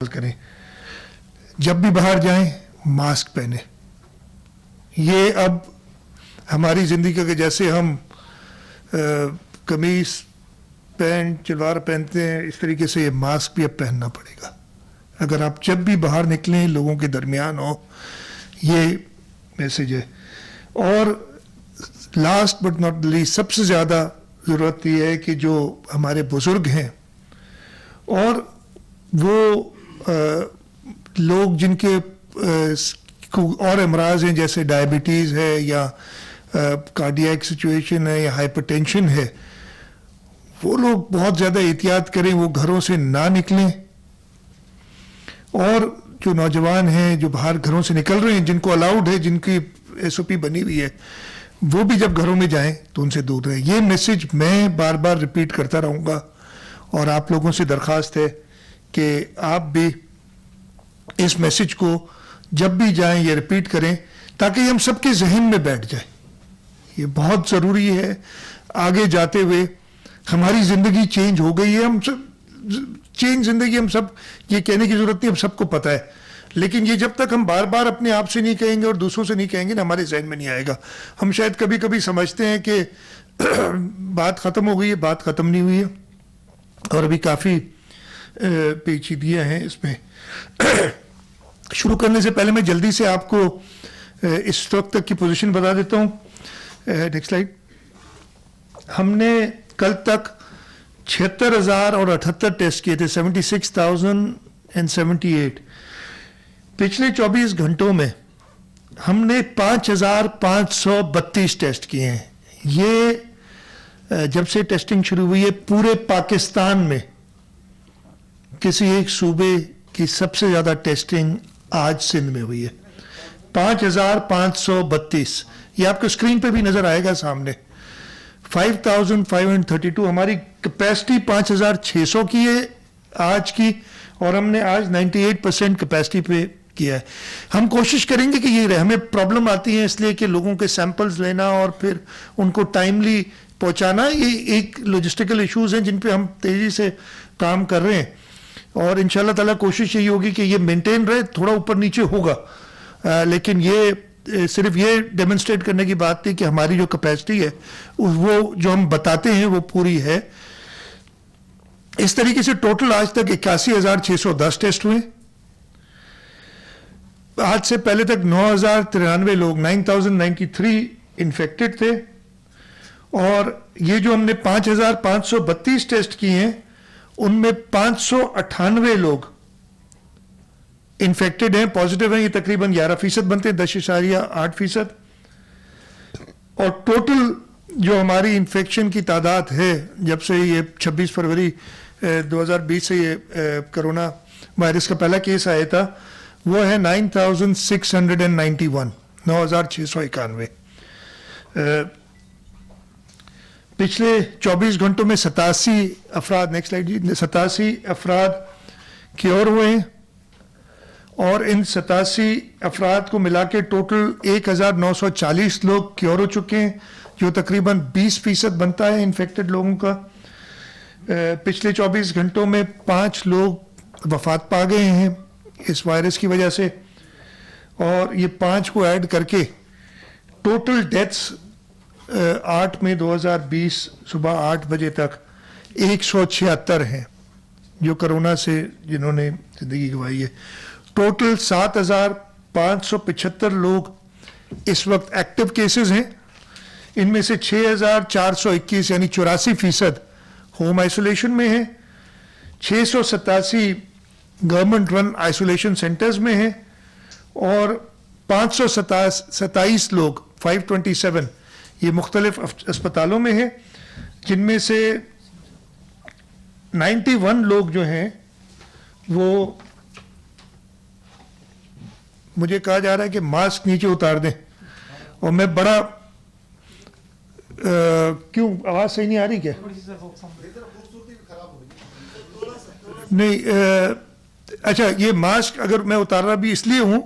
کریں. جب بھی باہر جائیں ماسک پہنیں. یہ اب ہماری زندگی کا کہ جیسے ہم قمیص پینٹ شلوار پہنتے ہیں اس طریقے سے یہ ماسک بھی اب پہننا پڑے گا. اگر آپ جب بھی باہر نکلیں لوگوں کے درمیان ہو, یہ میسج ہے. اور لاسٹ بٹ ناٹ لیسٹ سب سے زیادہ ضرورت یہ ہے کہ جو ہمارے بزرگ ہیں اور وہ لوگ جن کے اور امراض ہیں جیسے ڈائبٹیز ہے یا کارڈیاک سچویشن ہے یا ہائپر ٹینشن ہے, وہ لوگ بہت زیادہ احتیاط کریں, وہ گھروں سے نہ نکلیں. اور جو نوجوان ہیں جو باہر گھروں سے نکل رہے ہیں جن کو الاؤڈ ہے, جن کی ایس او پی بنی ہوئی ہے, وہ بھی جب گھروں میں جائیں تو ان سے دور رہیں. یہ میسج میں بار بار ریپیٹ کرتا رہوں گا اور آپ لوگوں سے درخواست ہے کہ آپ بھی اس میسج کو جب بھی جائیں یہ ریپیٹ کریں تاکہ ہم سب کے ذہن میں بیٹھ جائے. یہ بہت ضروری ہے. آگے جاتے ہوئے ہماری زندگی چینج ہو گئی ہے, ہم سب چینج زندگی, ہم سب یہ کہنے کی ضرورت نہیں, ہم سب کو پتہ ہے. لیکن یہ جب تک ہم بار بار اپنے آپ سے نہیں کہیں گے اور دوسروں سے نہیں کہیں گے نا, ہمارے ذہن میں نہیں آئے گا. ہم شاید کبھی کبھی سمجھتے ہیں کہ بات ختم ہو گئی ہے, بات ختم نہیں ہوئی ہے اور ابھی کافی پیچیدگیاں ہیں اس میں. شروع کرنے سے پہلے میں جلدی سے آپ کو اس وقت تک کی پوزیشن بتا دیتا ہوں. Next slide. ہم نے کل تک 76,000 اور 78 ٹیسٹ کیے تھے, 76,078. پچھلے 24 گھنٹوں میں ہم نے 5,532 ٹیسٹ کیے ہیں. یہ جب سے ٹیسٹنگ شروع ہوئی ہے پورے پاکستان میں کسی ایک صوبے کی سب سے زیادہ ٹیسٹنگ آج سندھ میں ہوئی ہے. 5,532. یہ آپ کو اسکرین پہ بھی نظر آئے گا سامنے. 5,532. ہماری کیپیسٹی 5,600 کی ہے آج کی, اور ہم نے آج 98% کیپیسٹی پہ کیا ہے. ہم کوشش کریں گے کہ یہ ہمیں پرابلم آتی ہے اس لیے کہ لوگوں کے سیمپلز لینا اور پھر ان کو ٹائملی پہنچانا, یہ ایک لاجسٹیکل ایشوز ہیں جن پہ ہم تیزی سے کام کر رہے ہیں. اور انشاءاللہ تعالیٰ کوشش یہی ہوگی کہ یہ مینٹین رہے. تھوڑا اوپر نیچے ہوگا لیکن یہ صرف یہ ڈیمونسٹریٹ کرنے کی بات تھی کہ ہماری جو کیپیسٹی ہے وہ جو ہم بتاتے ہیں وہ پوری ہے. اس طریقے سے ٹوٹل آج تک 81,610 ٹیسٹ ہوئے. آج سے پہلے تک 9,093 لوگ 9,093 انفیکٹڈ تھے. اور یہ جو ہم نے 5,532 ٹیسٹ کیے ہیں ان میں 598 لوگ انفیکٹڈ ہیں, پازیٹیو ہیں. یہ تقریباً 11% بنتے ہیں, 10.8%. اور ٹوٹل جو ہماری انفیکشن کی تعداد ہے جب سے یہ 26 فروری 2020 سے یہ کرونا وائرس کا پہلا کیس آیا تھا وہ ہے 9,691. 9,691. پچھلے 24 گھنٹوں میں 87 افراد, نیکسٹ سلائیڈ جی, 87 افراد کیور ہوئے ہیں. اور ان 87 افراد کو ملا کے ٹوٹل 1,940 لوگ کیور ہو چکے ہیں جو تقریباً 20% بنتا ہے انفیکٹڈ لوگوں کا. پچھلے 24 گھنٹوں میں 5 لوگ وفات پا گئے ہیں اس وائرس کی وجہ سے, اور یہ 5 کو ایڈ کر کے ٹوٹل ڈیتھس 8 مئی 2020 صبح 8 بجے تک 176 ہیں جو کرونا سے جنہوں نے زندگی گنوائی ہے. ٹوٹل 7,575 لوگ اس وقت ایکٹیو کیسز ہیں. ان میں سے 6,421 یعنی 84% ہوم آئسولیشن میں ہیں. 687 گورنمنٹ رن آئسولیشن سینٹرز میں ہیں اور 527 لوگ 527 یہ مختلف اسپتالوں میں ہیں, جن میں سے 91 لوگ جو ہیں وہ مجھے کہا جا رہا ہے کہ ماسک نیچے اتار دیں. اور میں بڑا کیوں آواز صحیح نہیں آ رہی کیا؟ نہیں اچھا, یہ ماسک اگر میں اتار رہا بھی اس لیے ہوں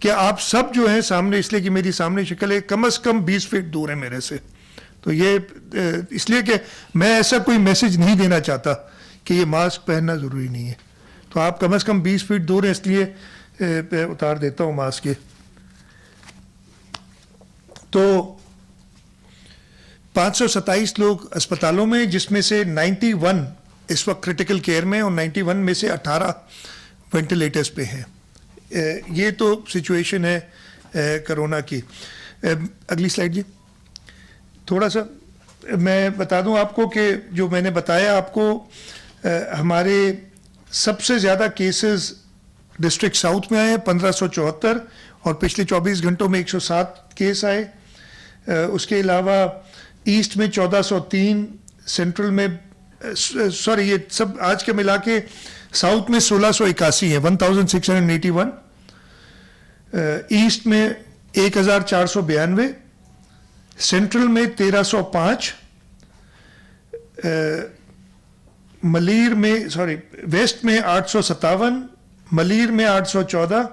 کہ آپ سب جو ہیں سامنے, اس لیے کہ میری سامنے شکل ہے, کم از کم 20 فٹ دور ہے میرے سے. تو یہ اس لیے کہ میں ایسا کوئی میسج نہیں دینا چاہتا کہ یہ ماسک پہننا ضروری نہیں ہے. تو آپ کم از کم 20 فٹ دور ہیں، اس لیے اتار دیتا ہوں ماسک. تو 527 لوگ اسپتالوں میں، جس میں سے 91 اس وقت کرٹیکل کیئر میں، اور 91 میں سے 18 وینٹیلیٹرز پہ ہیں. یہ تو سچویشن ہے کرونا کی. اگلی سلائیڈ جی. تھوڑا سا میں بتا دوں آپ کو کہ جو میں نے بتایا آپ کو، ہمارے سب سے زیادہ کیسز ڈسٹرکٹ ساؤتھ میں آئے 1574، اور پچھلے 24 گھنٹوں میں 107 کیس آئے. اس کے علاوہ ایسٹ میں 1403، سینٹرل میں سوری یہ سب آج کے ملا کے ساؤتھ میں 1681 ہیں، 1681. ایسٹ میں 1492، سینٹرل میں 1305، ملیر میں ویسٹ میں 857، ملیر میں 814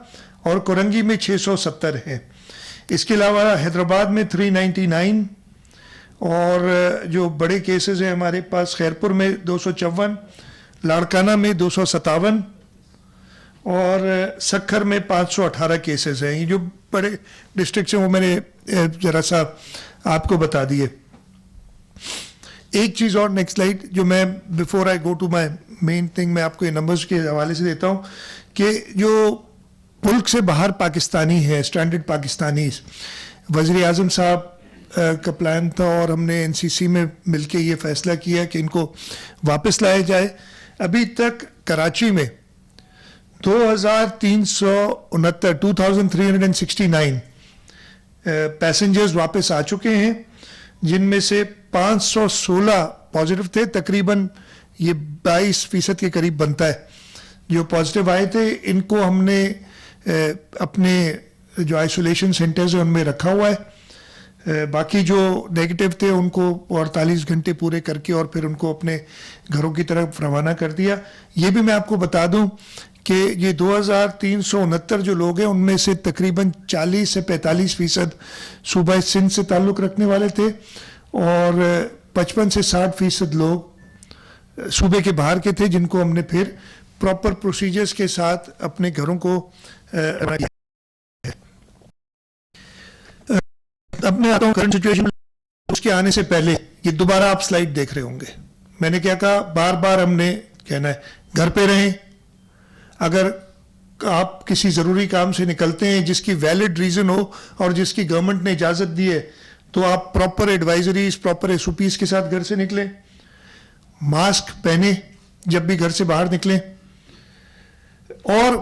اور کورنگی میں 670 ہیں. اس کے علاوہ حیدرآباد میں 399، اور جو بڑے کیسز ہیں ہمارے پاس خیرپور میں 254، لاڑکانہ میں 257 اور سکھر میں 518 کیسز ہیں. یہ جو بڑے ڈسٹرکٹس ہیں وہ میں نے ذرا سا آپ کو بتا دیے. ایک چیز اور نیکسٹ سلائیڈ جو میں before I go to my main thing میں آپ کو یہ نمبرز کے حوالے سے دیتا ہوں کہ جو ملک سے باہر پاکستانی ہے، اسٹینڈرڈ پاکستانیز، وزیر اعظم صاحب کا پلان تھا اور ہم نے این سی سی میں مل کے یہ فیصلہ کیا کہ ان کو واپس لایا جائے. ابھی تک کراچی میں 2369 پیسنجرز واپس آ چکے ہیں، جن میں سے 516 پازیٹیو تھے. تقریباً یہ 22% کے قریب بنتا ہے جو پازیٹیو آئے تھے. ان کو ہم نے اپنے جو آئسولیشن سینٹرز ہیں ان میں رکھا ہوا ہے. باقی جو نیگیٹو تھے ان کو 48 گھنٹے پورے کر کے اور پھر ان کو اپنے گھروں کی طرف روانہ کر دیا. یہ بھی میں آپ کو بتا دوں کہ یہ 2369 جو لوگ ہیں ان میں سے تقریباً 40 سے 45% صوبہ سندھ سے تعلق رکھنے والے تھے، اور 55 سے 60% لوگ صوبے کے باہر کے تھے، جن کو ہم نے پھر پراپر پروسیجرز کے ساتھ اپنے گھروں کو رکھا. اب میں آتا ہوں کرنٹ سچویشن. اس کے آنے سے پہلے یہ دوبارہ آپ سلائیڈ دیکھ رہے ہوں گے. میں نے کیا کہا، بار بار ہم نے کہنا ہے گھر پہ رہیں. اگر آپ کسی ضروری کام سے نکلتے ہیں جس کی ویلڈ ریزن ہو اور جس کی گورنمنٹ نے اجازت دی ہے تو آپ proper advisories, proper S O Ps کے ساتھ گھر سے نکلیں. ماسک پہنیں جب بھی گھر سے باہر نکلیں، اور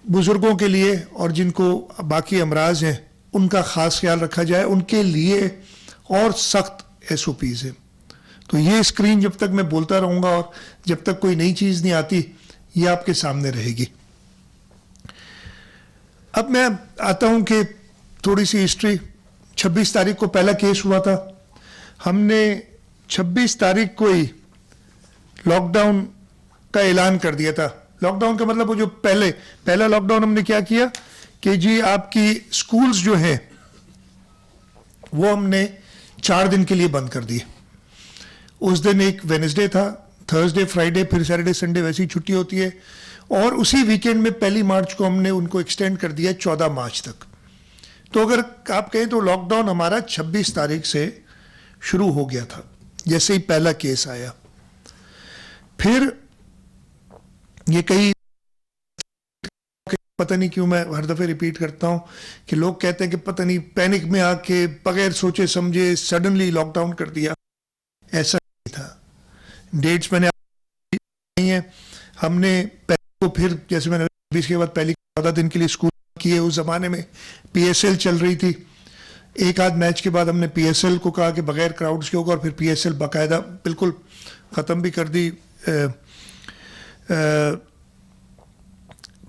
بزرگوں کے لیے اور جن کو باقی امراض ہیں ان کا خاص خیال رکھا جائے. ان کے لیے اور سخت ایس او پیز ہیں. تو یہ اسکرین جب تک میں بولتا رہوں گا اور جب تک کوئی نئی چیز نہیں آتی یہ آپ کے سامنے رہے گی. اب میں آتا ہوں کہ تھوڑی سی ہسٹری. 26 تاریخ کو پہلا کیس ہوا تھا. ہم نے 26 تاریخ کو ہی لاک ڈاؤن کا اعلان کر دیا تھا. لاک ڈاؤن کا مطلب وہ جو پہلا لاک ڈاؤن ہم نے کیا کیا کہ جی آپ کی سکولز جو ہیں وہ ہم نے 4 دن کے لیے بند کر دیے. اس دن ایک وینسڈے تھا، تھرسڈے، فرائیڈے، پھر سیٹرڈے سنڈے ویسی چھٹی ہوتی ہے، اور اسی ویکینڈ میں 1 مارچ کو ہم نے ان کو ایکسٹینڈ کر دیا 14 مارچ تک. تو اگر آپ کہیں تو لاک ڈاؤن ہمارا 26 تاریخ سے شروع ہو گیا تھا جیسے ہی پہلا کیس آیا. پھر یہ کئی پتہ نہیں کیوں میں ہر دفعہ ریپیٹ کرتا ہوں کہ لوگ کہتے ہیں کہ پتہ نہیں پینک میں آ کے بغیر سوچے سمجھے سڈنلی لاک ڈاؤن کر دیا. ایسا نہیں تھا. ڈیٹس میں نے نہیں ہے. ہم نے پہلے کو پھر جیسے میں نے 20 کے بعد پہلی 14 دن کے لیے اسکول کیے. اس زمانے میں پی ایس ایل چل رہی تھی. ایک آدھ میچ کے بعد ہم نے پی ایس ایل کو کہا کہ بغیر کراؤڈز کے ہوگا، اور پھر پی ایس ایل باقاعدہ بالکل ختم بھی کر دی.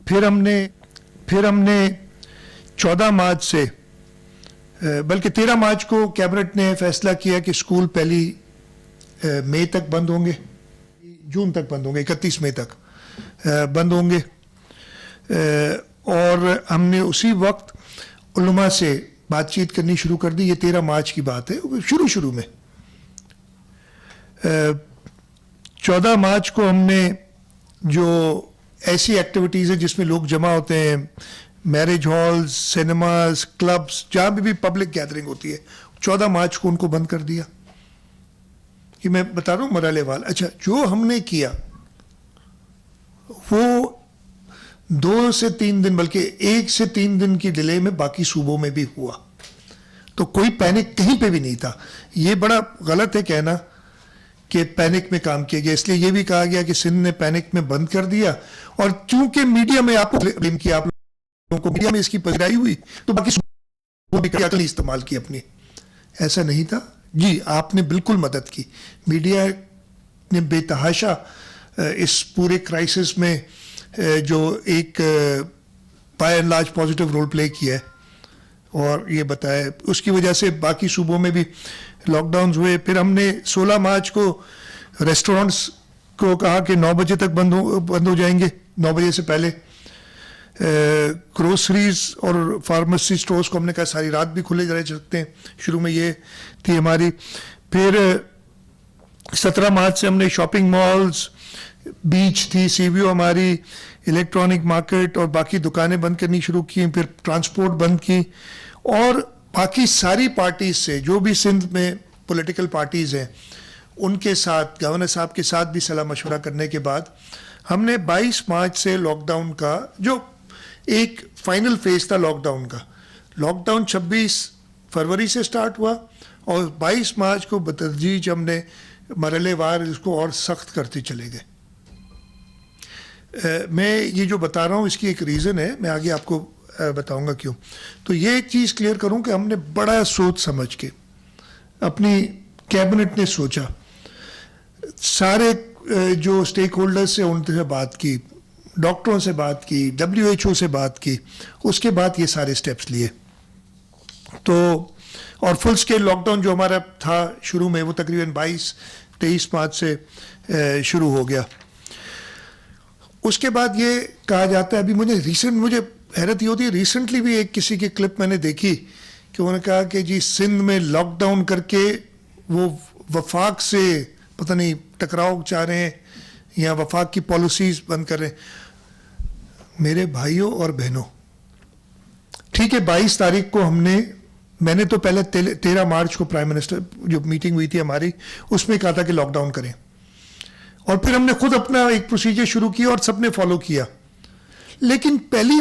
پھر ہم نے 14 مارچ سے بلکہ 13 مارچ کو کیبنٹ نے فیصلہ کیا کہ اسکول پہلی مئی تک بند ہوں گے، جون تک بند ہوں گے، 31 مئی تک بند ہوں گے. اور ہم نے اسی وقت علماء سے بات چیت کرنی شروع کر دی. یہ 13 مارچ کی بات ہے. شروع میں 14 مارچ کو ہم نے جو ایسی ایکٹیویٹیز ہیں جس میں لوگ جمع ہوتے ہیں, میرج ہالز, سینماز, کلبس, جہاں بھی پبلک گیدرنگ ہوتی ہے, 14 مارچ کو ان کو بند کر دیا. یہ میں بتا رہا ہوں مرحلے وال. اچھا, جو ہم نے کیا وہ 2 سے 3 دن بلکہ 1 سے 3 دن کی ڈیلے میں باقی صوبوں میں بھی ہوا, تو کوئی پینک کہیں پہ بھی نہیں تھا. یہ بڑا غلط ہے کہنا کہ پینک میں کام کیا گیا, اس لیے یہ بھی کہا گیا کہ سندھ نے پینک میں بند کر دیا, اور چونکہ میڈیا میں آپ کو بلیم کیا, آپ لوگوں کو میڈیا میں اس کی پذیرائی ہوئی, تو باقی صوبوں بھی عقل استعمال کی اپنی. ایسا نہیں تھا جی, آپ نے بالکل مدد کی. میڈیا نے بے تحاشا اس پورے کرائسس میں جو ایک by and large positive role play کیا ہے, اور یہ بتایا اس کی وجہ سے باقی صوبوں میں بھی لاک ڈاؤنز ہوئے. پھر ہم نے 16 مارچ کو ریسٹورینٹس کو کہا کہ 9 بجے تک بند ہو جائیں گے, 9 بجے سے پہلے. گروسریز اور فارمیسی سٹورز کو ہم نے کہا ساری رات بھی کھلے رہ سکتے ہیں, شروع میں یہ تھی ہماری. پھر 17 مارچ سے ہم نے شاپنگ مالز, بیچ تھی, سی وی او ہماری, الیکٹرانک مارکیٹ اور باقی دکانیں بند کرنی شروع کی. پھر ٹرانسپورٹ بند کی, اور باقی ساری پارٹیز سے جو بھی سندھ میں پولیٹیکل پارٹیز ہیں ان کے ساتھ, گورنر صاحب کے ساتھ بھی صلاح مشورہ کرنے کے بعد ہم نے 22 مارچ سے لاک ڈاؤن کا جو ایک فائنل فیز تھا لاک ڈاؤن کا, لاک ڈاؤن 26 فروری سے سٹارٹ ہوا, اور 22 مارچ کو بتدریج ہم نے مرحلے وار اس کو اور سخت کرتے چلے گئے. میں یہ جو بتا رہا ہوں اس کی ایک ریزن ہے, میں آگے آپ کو بتاؤں گا کیوں. تو یہ ایک چیز کلیئر کروں کہ ہم نے بڑا سوچ سمجھ کے, اپنی کیبنٹ نے سوچا, سارے جو اسٹیک ہولڈرز سے ان سے بات کی, ڈاکٹروں سے بات کی, WHO سے بات کی, اس کے بعد یہ سارے سٹیپس لیے. تو اور فل اسکیل لاک ڈاؤن جو ہمارا تھا شروع میں وہ تقریباً 22-23 مارچ سے شروع ہو گیا. اس کے بعد یہ کہا جاتا ہے, ابھی مجھے حیرت یہ ہوتی ہے, ریسنٹلی بھی ایک کسی کی کلپ میں نے دیکھی کہ انہوں نے کہا کہ جی سندھ میں لاک ڈاؤن کر کے وہ وفاق سے پتہ نہیں ٹکراؤ چاہ رہے ہیں یا وفاق کی پالیسیز بند کر رہے ہیں. میرے بھائیوں اور بہنوں, ٹھیک ہے 22 تاریخ کو میں نے تو پہلے 13 مارچ کو پرائم منسٹر جو میٹنگ ہوئی تھی ہماری اس میں کہا تھا کہ لاک ڈاؤن کریں, اور پھر ہم نے خود اپنا ایک پروسیجر شروع کیا اور سب نے فالو کیا. لیکن پہلی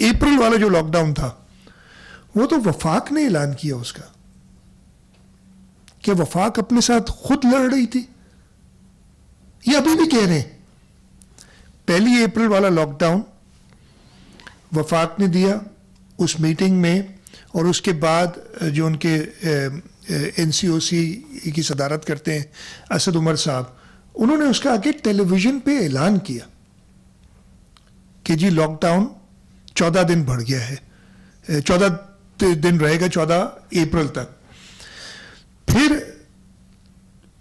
اپریل والا جو لاک ڈاؤن تھا وہ تو وفاق نے اعلان کیا اس کا, کہ وفاق اپنے ساتھ خود لڑ رہی تھی. یہ ابھی بھی کہہ رہے ہیں, پہلی اپریل والا لاک ڈاؤن وفاق نے دیا اس میٹنگ میں, اور اس کے بعد جو ان کے NCOC کی صدارت کرتے ہیں اسد عمر صاحب, انہوں نے اس کا آگے ٹیلی ویژن پہ اعلان کیا کہ جی لاک ڈاؤن 14 دن بڑھ گیا ہے, 14 دن رہے گا 14 اپریل تک. پھر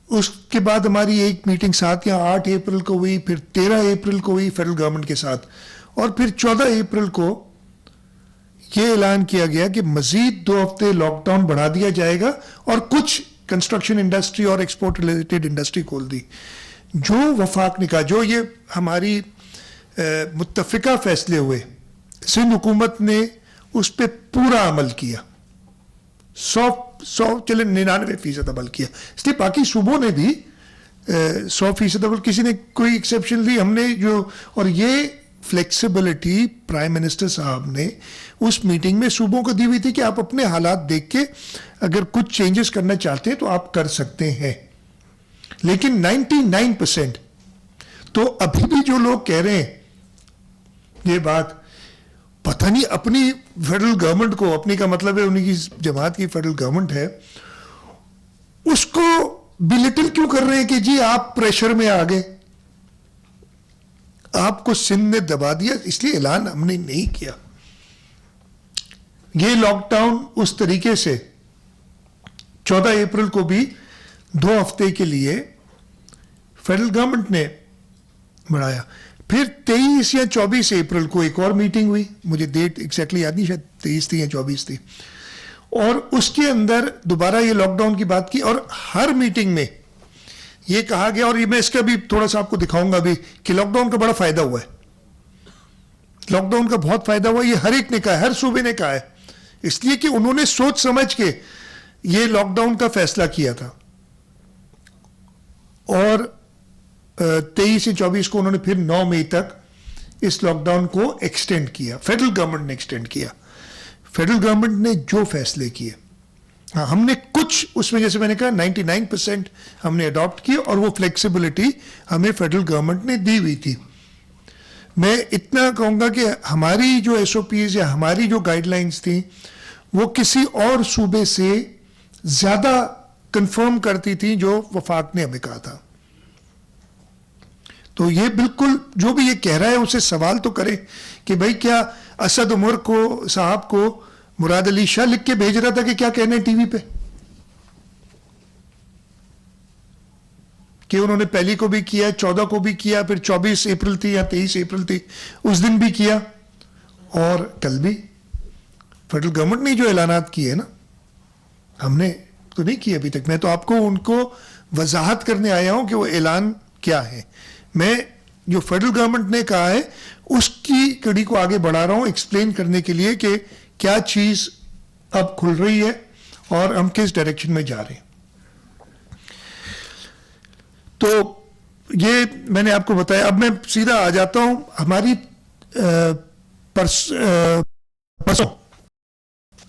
اس کے بعد ہماری ایک میٹنگ 7 یا 8 اپریل کو ہوئی, پھر 13 اپریل کو ہوئی فیڈرل گورنمنٹ کے ساتھ, اور پھر 14 اپریل کو یہ اعلان کیا گیا کہ مزید 2 ہفتے لاک ڈاؤن بڑھا دیا جائے گا, اور کچھ کنسٹرکشن انڈسٹری اور ایکسپورٹ ریلیٹڈ انڈسٹری کھول دی. جو وفاق نے کہا, جو یہ ہماری متفقہ فیصلے ہوئے, سندھ حکومت نے اس پہ پورا عمل کیا, 99% عمل کیا. اس لیے باقی صوبوں نے بھی 100% عمل, کسی نے کوئی ایکسیپشن لی, ہم نے جو, اور یہ فلیکسیبلٹی پرائم منسٹر صاحب نے اس میٹنگ میں صوبوں کو دی ہوئی تھی کہ آپ اپنے حالات دیکھ کے اگر کچھ چینجز کرنا چاہتے ہیں تو آپ کر سکتے ہیں. لیکن 99% تو ابھی بھی جو لوگ کہہ رہے ہیں یہ بات, پتہ نہیں اپنی فیڈرل گورنمنٹ کو, اپنی کا مطلب ہے انہیں کی جماعت کی فیڈرل گورنمنٹ ہے, اس کو بلٹل کیوں کر رہے ہیں کہ جی آپ پریشر میں آ گئے, آپ کو سندھ نے دبا دیا, اس لیے اعلان ہم نے نہیں کیا. یہ لاک ڈاؤن اس طریقے سے 14 اپریل کو بھی 2 ہفتے کے لیے فیڈرل گورنمنٹ نے بڑھایا. پھر 23 یا 24 اپریل کو ایک اور میٹنگ ہوئی, مجھے ڈیٹ ایگزیکٹلی یاد نہیں, شاید 23 تھی یا 24 تھی, اور اس کے اندر دوبارہ یہ لاک ڈاؤن کی بات کی, اور ہر میٹنگ میں یہ کہا گیا, اور یہ میں اس کا بھی تھوڑا سا آپ کو دکھاؤں گا بھی, کہ لاک ڈاؤن کا بڑا فائدہ ہوا ہے, لاک ڈاؤن کا بہت فائدہ ہوا. یہ ہر ایک نے کہا ہے, ہر صوبے نے کہا ہے, اس لیے کہ انہوں نے سوچ سمجھ کے یہ لاک ڈاؤن کا فیصلہ کیا تھا. اور 23 سے 24 کو انہوں نے پھر 9 مئی تک اس لاک ڈاؤن کو ایکسٹینڈ کیا. فیڈرل گورنمنٹ نے ایکسٹینڈ کیا. فیڈرل گورنمنٹ نے جو فیصلے کیے, ہاں ہم نے کچھ اس میں, جیسے میں نے کہا 99% ہم نے اڈاپٹ کیا, اور وہ فلیکسیبلٹی ہمیں فیڈرل گورنمنٹ نے دی ہوئی تھی. میں اتنا کہوں گا کہ ہماری جو ایس او پیز یا ہماری جو گائیڈ لائنس تھیں وہ کسی اور صوبے سے زیادہ کنفرم کرتی تھیں جو وفاق نے ہمیں کہا تھا. تو یہ بالکل جو بھی یہ کہہ رہا ہے اسے سوال تو کرے کہ بھائی کیا اسد عمر کو صاحب کو مراد علی شاہ لکھ کے بھیج رہا تھا کہ کیا کہنا ہے ٹی وی پہ, کہ انہوں نے پہلی کو بھی کیا, 14 کو بھی کیا, پھر 24 اپریل تھی یا 23 اپریل تھی اس دن بھی کیا, اور کل بھی. فیڈرل گورنمنٹ نے جو اعلانات کیے نا, ہم نے تو نہیں کیے ابھی تک. میں تو آپ کو ان کو وضاحت کرنے آیا ہوں کہ وہ اعلان کیا ہے. میں جو فیڈرل گورنمنٹ نے کہا ہے اس کی کڑی کو آگے بڑھا رہا ہوں ایکسپلین کرنے کے لیے کہ کیا چیز اب کھل رہی ہے اور ہم کس ڈائریکشن میں جا رہے ہیں. تو یہ میں نے آپ کو بتایا. اب میں سیدھا آ جاتا ہوں ہماری پرسوں,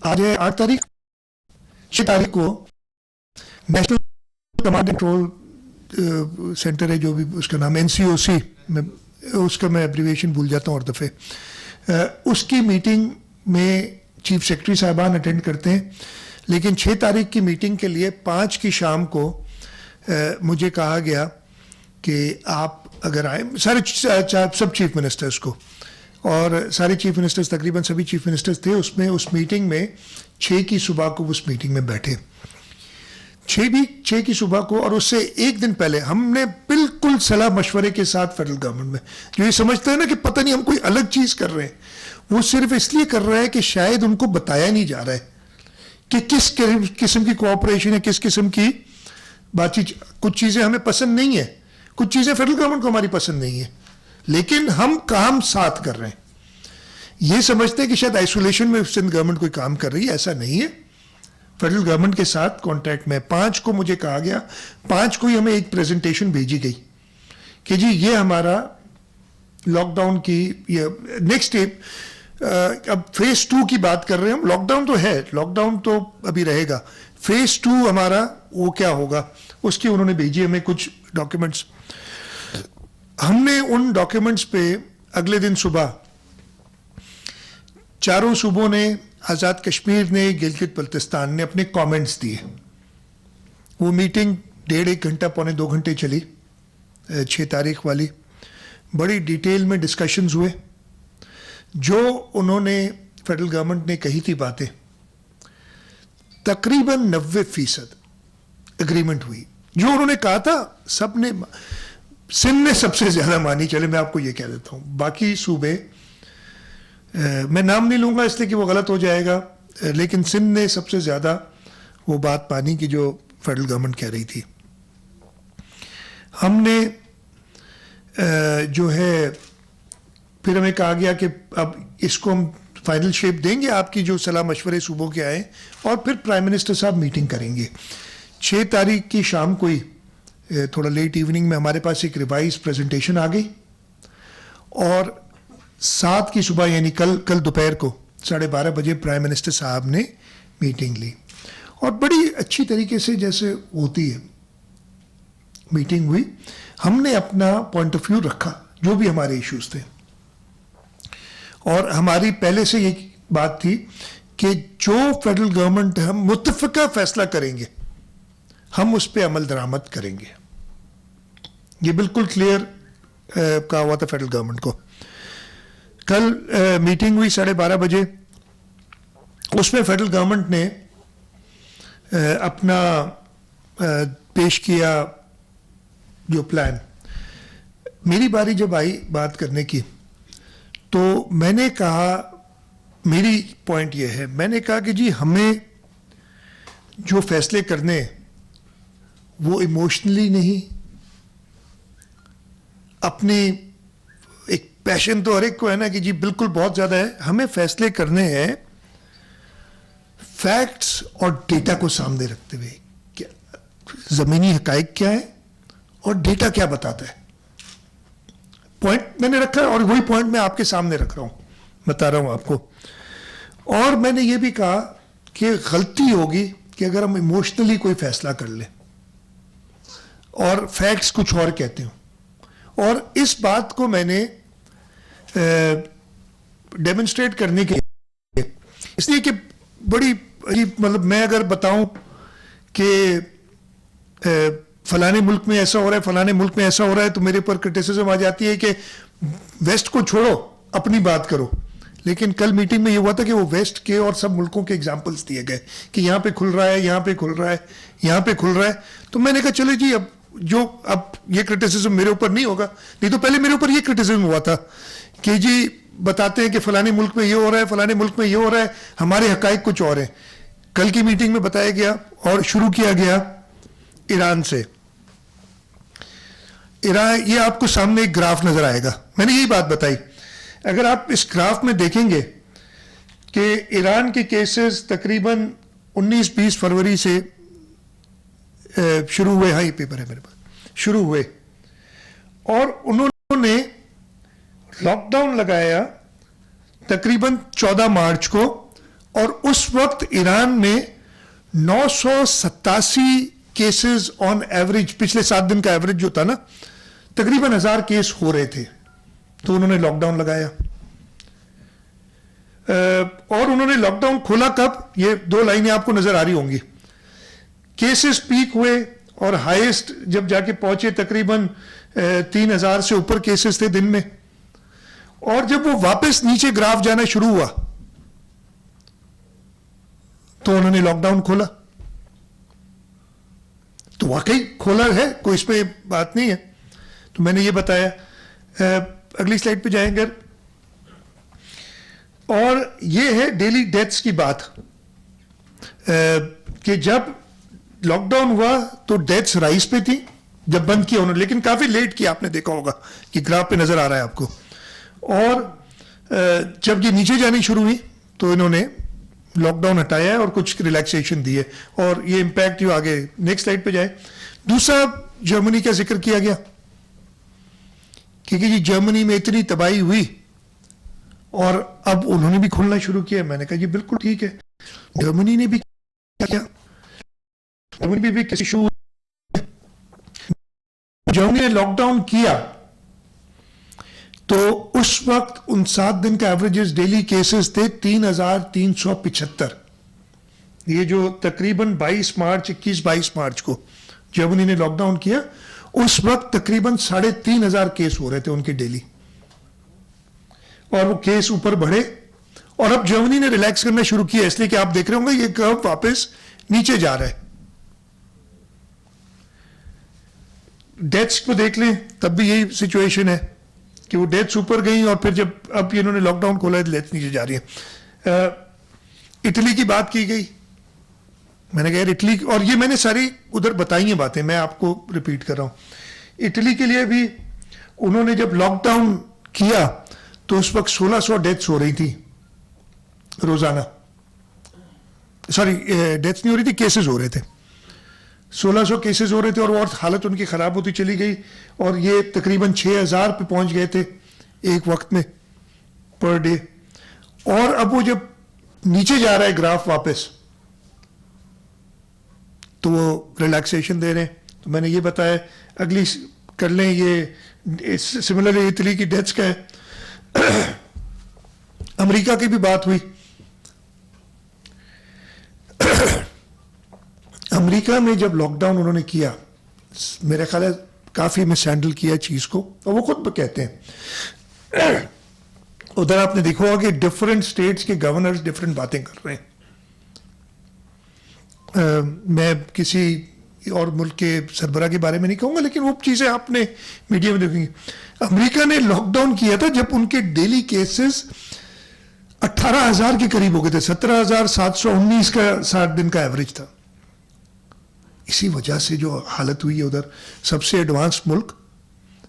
آج ہے 8 تاریخ, 6 تاریخ کو نیشنل کمانڈ کنٹرول سینٹر ہے جو بھی اس کا نام NCOC, میں اس کا میں ایبریویشن بھول جاتا ہوں اور دفعے, اس کی میٹنگ میں چیف سیکرٹری صاحبان اٹینڈ کرتے ہیں. لیکن 6 تاریخ کی میٹنگ کے لیے 5 کی شام کو مجھے کہا گیا کہ آپ اگر آئیں, سب چیف منسٹرز کو, اور سارے چیف منسٹرز تقریباً سبھی چیف منسٹرز تھے اس میں, اس میٹنگ میں 6 کی صبح کو اس میٹنگ میں بیٹھے. 6 کی صبح کو, اور اس سے ایک دن پہلے ہم نے بالکل صلاح مشورے کے ساتھ فیڈرل گورنمنٹ میں, جو یہ سمجھتے ہیں نا کہ پتہ نہیں ہم کوئی الگ چیز کر رہے ہیں, وہ صرف اس لیے کر رہا ہے کہ شاید ان کو بتایا نہیں جا رہا ہے کہ کس قسم کی کوآپریشن ہے, کس قسم کی بات چیت. کچھ چیزیں ہمیں پسند نہیں ہیں, کچھ چیزیں فیڈرل گورنمنٹ کو ہماری پسند نہیں ہیں, لیکن ہم کام ساتھ کر رہے ہیں. یہ سمجھتے ہیں کہ شاید آئسولیشن میں سندھ گورنمنٹ کوئی کام کر رہی ہے, ایسا نہیں ہے. فیڈرل گورنمنٹ کے ساتھ کانٹیکٹ میں 5 کو مجھے کہا گیا, 5 کو ہی ہمیں ایک پریزنٹیشن بھیجی گئی کہ جی یہ ہمارا لاک ڈاؤن کی یہ نیکسٹ اسٹیپ. اب فیز 2 کی بات کر رہے ہیں ہم. لاک ڈاؤن تو ہے, لاک ڈاؤن تو ابھی رہے گا. فیز 2 ہمارا وہ کیا ہوگا, اس کی انہوں نے بھیجی ہمیں کچھ ڈاکیومنٹس. ہم نے ان ڈاکیومنٹس پہ اگلے دن صبح چاروں صوبوں نے, آزاد کشمیر نے, گلگت بلتستان نے اپنے کامنٹس دیے. وہ میٹنگ 1.5 گھنٹہ پونے 2 گھنٹے چلی, 6 تاریخ والی. بڑی ڈیٹیل میں ڈسکشنز ہوئے. جو انہوں نے فیڈرل گورنمنٹ نے کہی تھی باتیں, تقریباً 90% اگریمنٹ ہوئی. جو انہوں نے کہا تھا سب نے, سندھ نے سب سے زیادہ مانی. چلے میں آپ کو یہ کہہ دیتا ہوں, باقی صوبے میں نام نہیں لوں گا اس لیے کہ وہ غلط ہو جائے گا, لیکن سندھ نے سب سے زیادہ وہ بات پانی کی جو فیڈرل گورنمنٹ کہہ رہی تھی. ہم نے جو ہے پھر ہمیں کہا گیا کہ اب اس کو ہم فائنل شیپ دیں گے, آپ کی جو صلاح مشورے صوبوں کے آئے, اور پھر پرائم منسٹر صاحب میٹنگ کریں گے. 6 تاریخ کی شام کو ہی تھوڑا لیٹ ایوننگ میں ہمارے پاس ایک ریوائز پریزنٹیشن آ گئی, اور 7 کی صبح یعنی کل دوپہر کو 12:30 بجے پرائم منسٹر صاحب نے میٹنگ لی, اور بڑی اچھی طریقے سے جیسے ہوتی ہے میٹنگ ہوئی. ہم نے اپنا پوائنٹ آف ویو رکھا جو بھی ہمارے ایشوز تھے, اور ہماری پہلے سے یہ بات تھی کہ جو فیڈرل گورنمنٹ ہم متفقہ فیصلہ کریں گے ہم اس پہ عمل درآمد کریں گے. یہ بالکل کلیئر کہا ہوا تھا فیڈرل گورنمنٹ کو. کل میٹنگ ہوئی 12:30 بجے. اس میں فیڈرل گورنمنٹ نے اپنا پیش کیا جو پلان. میری باری جب آئی بات کرنے کی تو میں نے کہا, میری پوائنٹ یہ ہے, میں نے کہا کہ جی ہمیں جو فیصلے کرنے وہ ایموشنلی نہیں, اپنی ایک پیشن تو ہر ایک کو ہے نا کہ جی بالکل بہت زیادہ ہے. ہمیں فیصلے کرنے ہیں فیکٹس اور ڈیٹا کو سامنے رکھتے ہوئے. زمینی حقائق کیا ہے اور ڈیٹا کیا بتاتا ہے. پوائنٹ میں نے رکھا ہے اور وہی پوائنٹ میں آپ کے سامنے رکھ رہا ہوں, بتا رہا ہوں آپ کو. اور میں نے یہ بھی کہا کہ غلطی ہوگی کہ اگر ہم ایموشنلی کوئی فیصلہ کر لیں اور فیکٹس کچھ اور کہتے ہوں. اور اس بات کو میں نے ڈیمونسٹریٹ کرنے کے لیے, اس لیے کہ بڑی مطلب میں اگر بتاؤں کہ فلانے ملک میں ایسا ہو رہا ہے, فلانے ملک میں ایسا ہو رہا ہے, تو میرے پر کرٹیسزم آ جاتی ہے کہ ویسٹ کو چھوڑو, اپنی بات کرو. لیکن کل میٹنگ میں یہ ہوا تھا کہ وہ ویسٹ کے اور سب ملکوں کے ایگزامپلس دیے گئے کہ یہاں پہ کھل رہا ہے, یہاں پہ کھل رہا ہے, یہاں پہ کھل رہا ہے. تو میں نے کہا چلے جی اب یہ کرٹیسزم میرے اوپر نہیں ہوگا. نہیں تو پہلے میرے اوپر یہ کرٹیسزم ہوا تھا کہ جی بتاتے ہیں کہ فلانے ملک میں یہ ہو رہا ہے, فلانے ملک میں یہ ہو رہا ہے, ہمارے حقائق کچھ اور ہیں. کل کی میٹنگ میں بتایا گیا اور شروع کیا گیا ایران سے. ایران, یہ آپ کو سامنے ایک گراف نظر آئے گا, میں نے یہی بات بتائی. اگر آپ اس گراف میں دیکھیں گے کہ ایران کے کیسز تقریباً 19-20 فروری سے شروع ہوئے, ہاں یہ پیپر ہے میرے پاس, شروع ہوئے, اور انہوں نے لاک ڈاؤن لگایا تقریباً 14 مارچ کو. اور اس وقت ایران میں 987 کیسز آن ایوریج, پچھلے 7 دن کا ایوریج جو تھا نا, تقریباً 1000 کیس ہو رہے تھے. تو انہوں نے لاک ڈاؤن لگایا. اور انہوں نے لاک ڈاؤن کھولا کب, یہ 2 لائنیں آپ کو نظر آ رہی ہوں گی. کیسز پیک ہوئے اور ہائیسٹ جب جا کے پہنچے تقریباً 3000 سے اوپر کیسز تھے دن میں. اور جب وہ واپس نیچے گراف جانا شروع ہوا تو انہوں نے لاک ڈاؤن کھولا. تو واقعی کھولا ہے, کوئی اس پہ بات نہیں ہے. تو میں نے یہ بتایا. اگلی سلائڈ پہ جائیں گے. اور یہ ہے ڈیلی ڈیتھس کی بات, کہ جب لاک ڈاؤن ہوا تو ڈیتھس رائز پہ تھی جب بند کیا انہوں نے, لیکن کافی لیٹ کیا, آپ نے دیکھا ہوگا کہ گراف پہ نظر آ رہا ہے آپ کو. اور جب یہ نیچے جانی شروع ہوئی تو انہوں نے لاک ڈاؤن ہٹایا ہے اور کچھ ریلیکسیشن دی ہے, اور یہ امپیکٹ جو آگے نیکسٹ سلائڈ پہ جائے. دوسرا جرمنی کا ذکر کیا گیا کیونکہ جی جرمنی میں اتنی تباہی ہوئی اور اب انہوں نے بھی کھلنا شروع کیا. میں نے کہا جی بالکل ٹھیک ہے, جرمنی نے بھی کیا, جرمنی بھی کسی ایشو, جرمنی نے لاک ڈاؤن کیا تو اس وقت 7 دن کا ایوریجز ڈیلی کیسز تھے 3375. یہ جو تقریباً 21-22 مارچ کو جرمنی نے لاک ڈاؤن کیا, اس وقت تقریباً 3500 کیس ہو رہے تھے ان کے ڈیلی, اور وہ کیس اوپر بڑھے. اور اب جرمنی نے ریلیکس کرنا شروع کیا, اس لیے کہ آپ دیکھ رہے ہوں گے یہ کرو واپس نیچے جا رہا ہے. ڈیتھس کو دیکھ لیں تب بھی یہی سچویشن ہے کہ وہ ڈیتھس اوپر گئیں, اور پھر جب اب انہوں نے لاک ڈاؤن کھولا ہے ڈیتھس نیچے جا رہی ہیں. اٹلی کی بات کی گئی, میں نے کہا اٹلی, اور یہ میں نے ساری ادھر بتائی ہیں باتیں, میں آپ کو ریپیٹ کر رہا ہوں. اٹلی کے لیے بھی انہوں نے جب لاک ڈاؤن کیا تو اس وقت 1600 ڈیتھس ہو رہی تھی روزانہ, سوری ڈیتھس نہیں ہو رہی تھی, کیسز ہو رہے تھے, 1600 کیسز ہو رہے تھے, اور حالت ان کی خراب ہوتی چلی گئی, اور یہ تقریباً 6000 پہ پہنچ گئے تھے ایک وقت میں پر ڈے. اور اب وہ جب نیچے جا رہا ہے گراف واپس تو وہ ریلیکسیشن دے رہے ہیں. تو میں نے یہ بتایا, اگلی کر لیں, یہ سملرلی اٹلی کی ڈیتھس کا ہے. امریکہ کی بھی بات ہوئی. امریکہ میں جب لاک ڈاؤن انہوں نے کیا, میرے خیال ہے کافی مس ہینڈل کیا چیز کو, اور وہ خود کہتے ہیں. ادھر آپ نے دیکھا ہوگا کہ ڈفرینٹ اسٹیٹس کے گورنرز ڈفرینٹ باتیں کر رہے ہیں. میں کسی اور ملک کے سربراہ کے بارے میں نہیں کہوں گا, لیکن وہ چیزیں آپ نے میڈیا میں دیکھیں گی. امریکہ نے لاک ڈاؤن کیا تھا جب ان کے ڈیلی کیسز 18,000 کے قریب ہو گئے تھے, 17,719 کا 60 دن کا ایوریج تھا. اسی وجہ سے جو حالت ہوئی ہے ادھر, سب سے ایڈوانس ملک,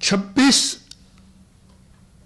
26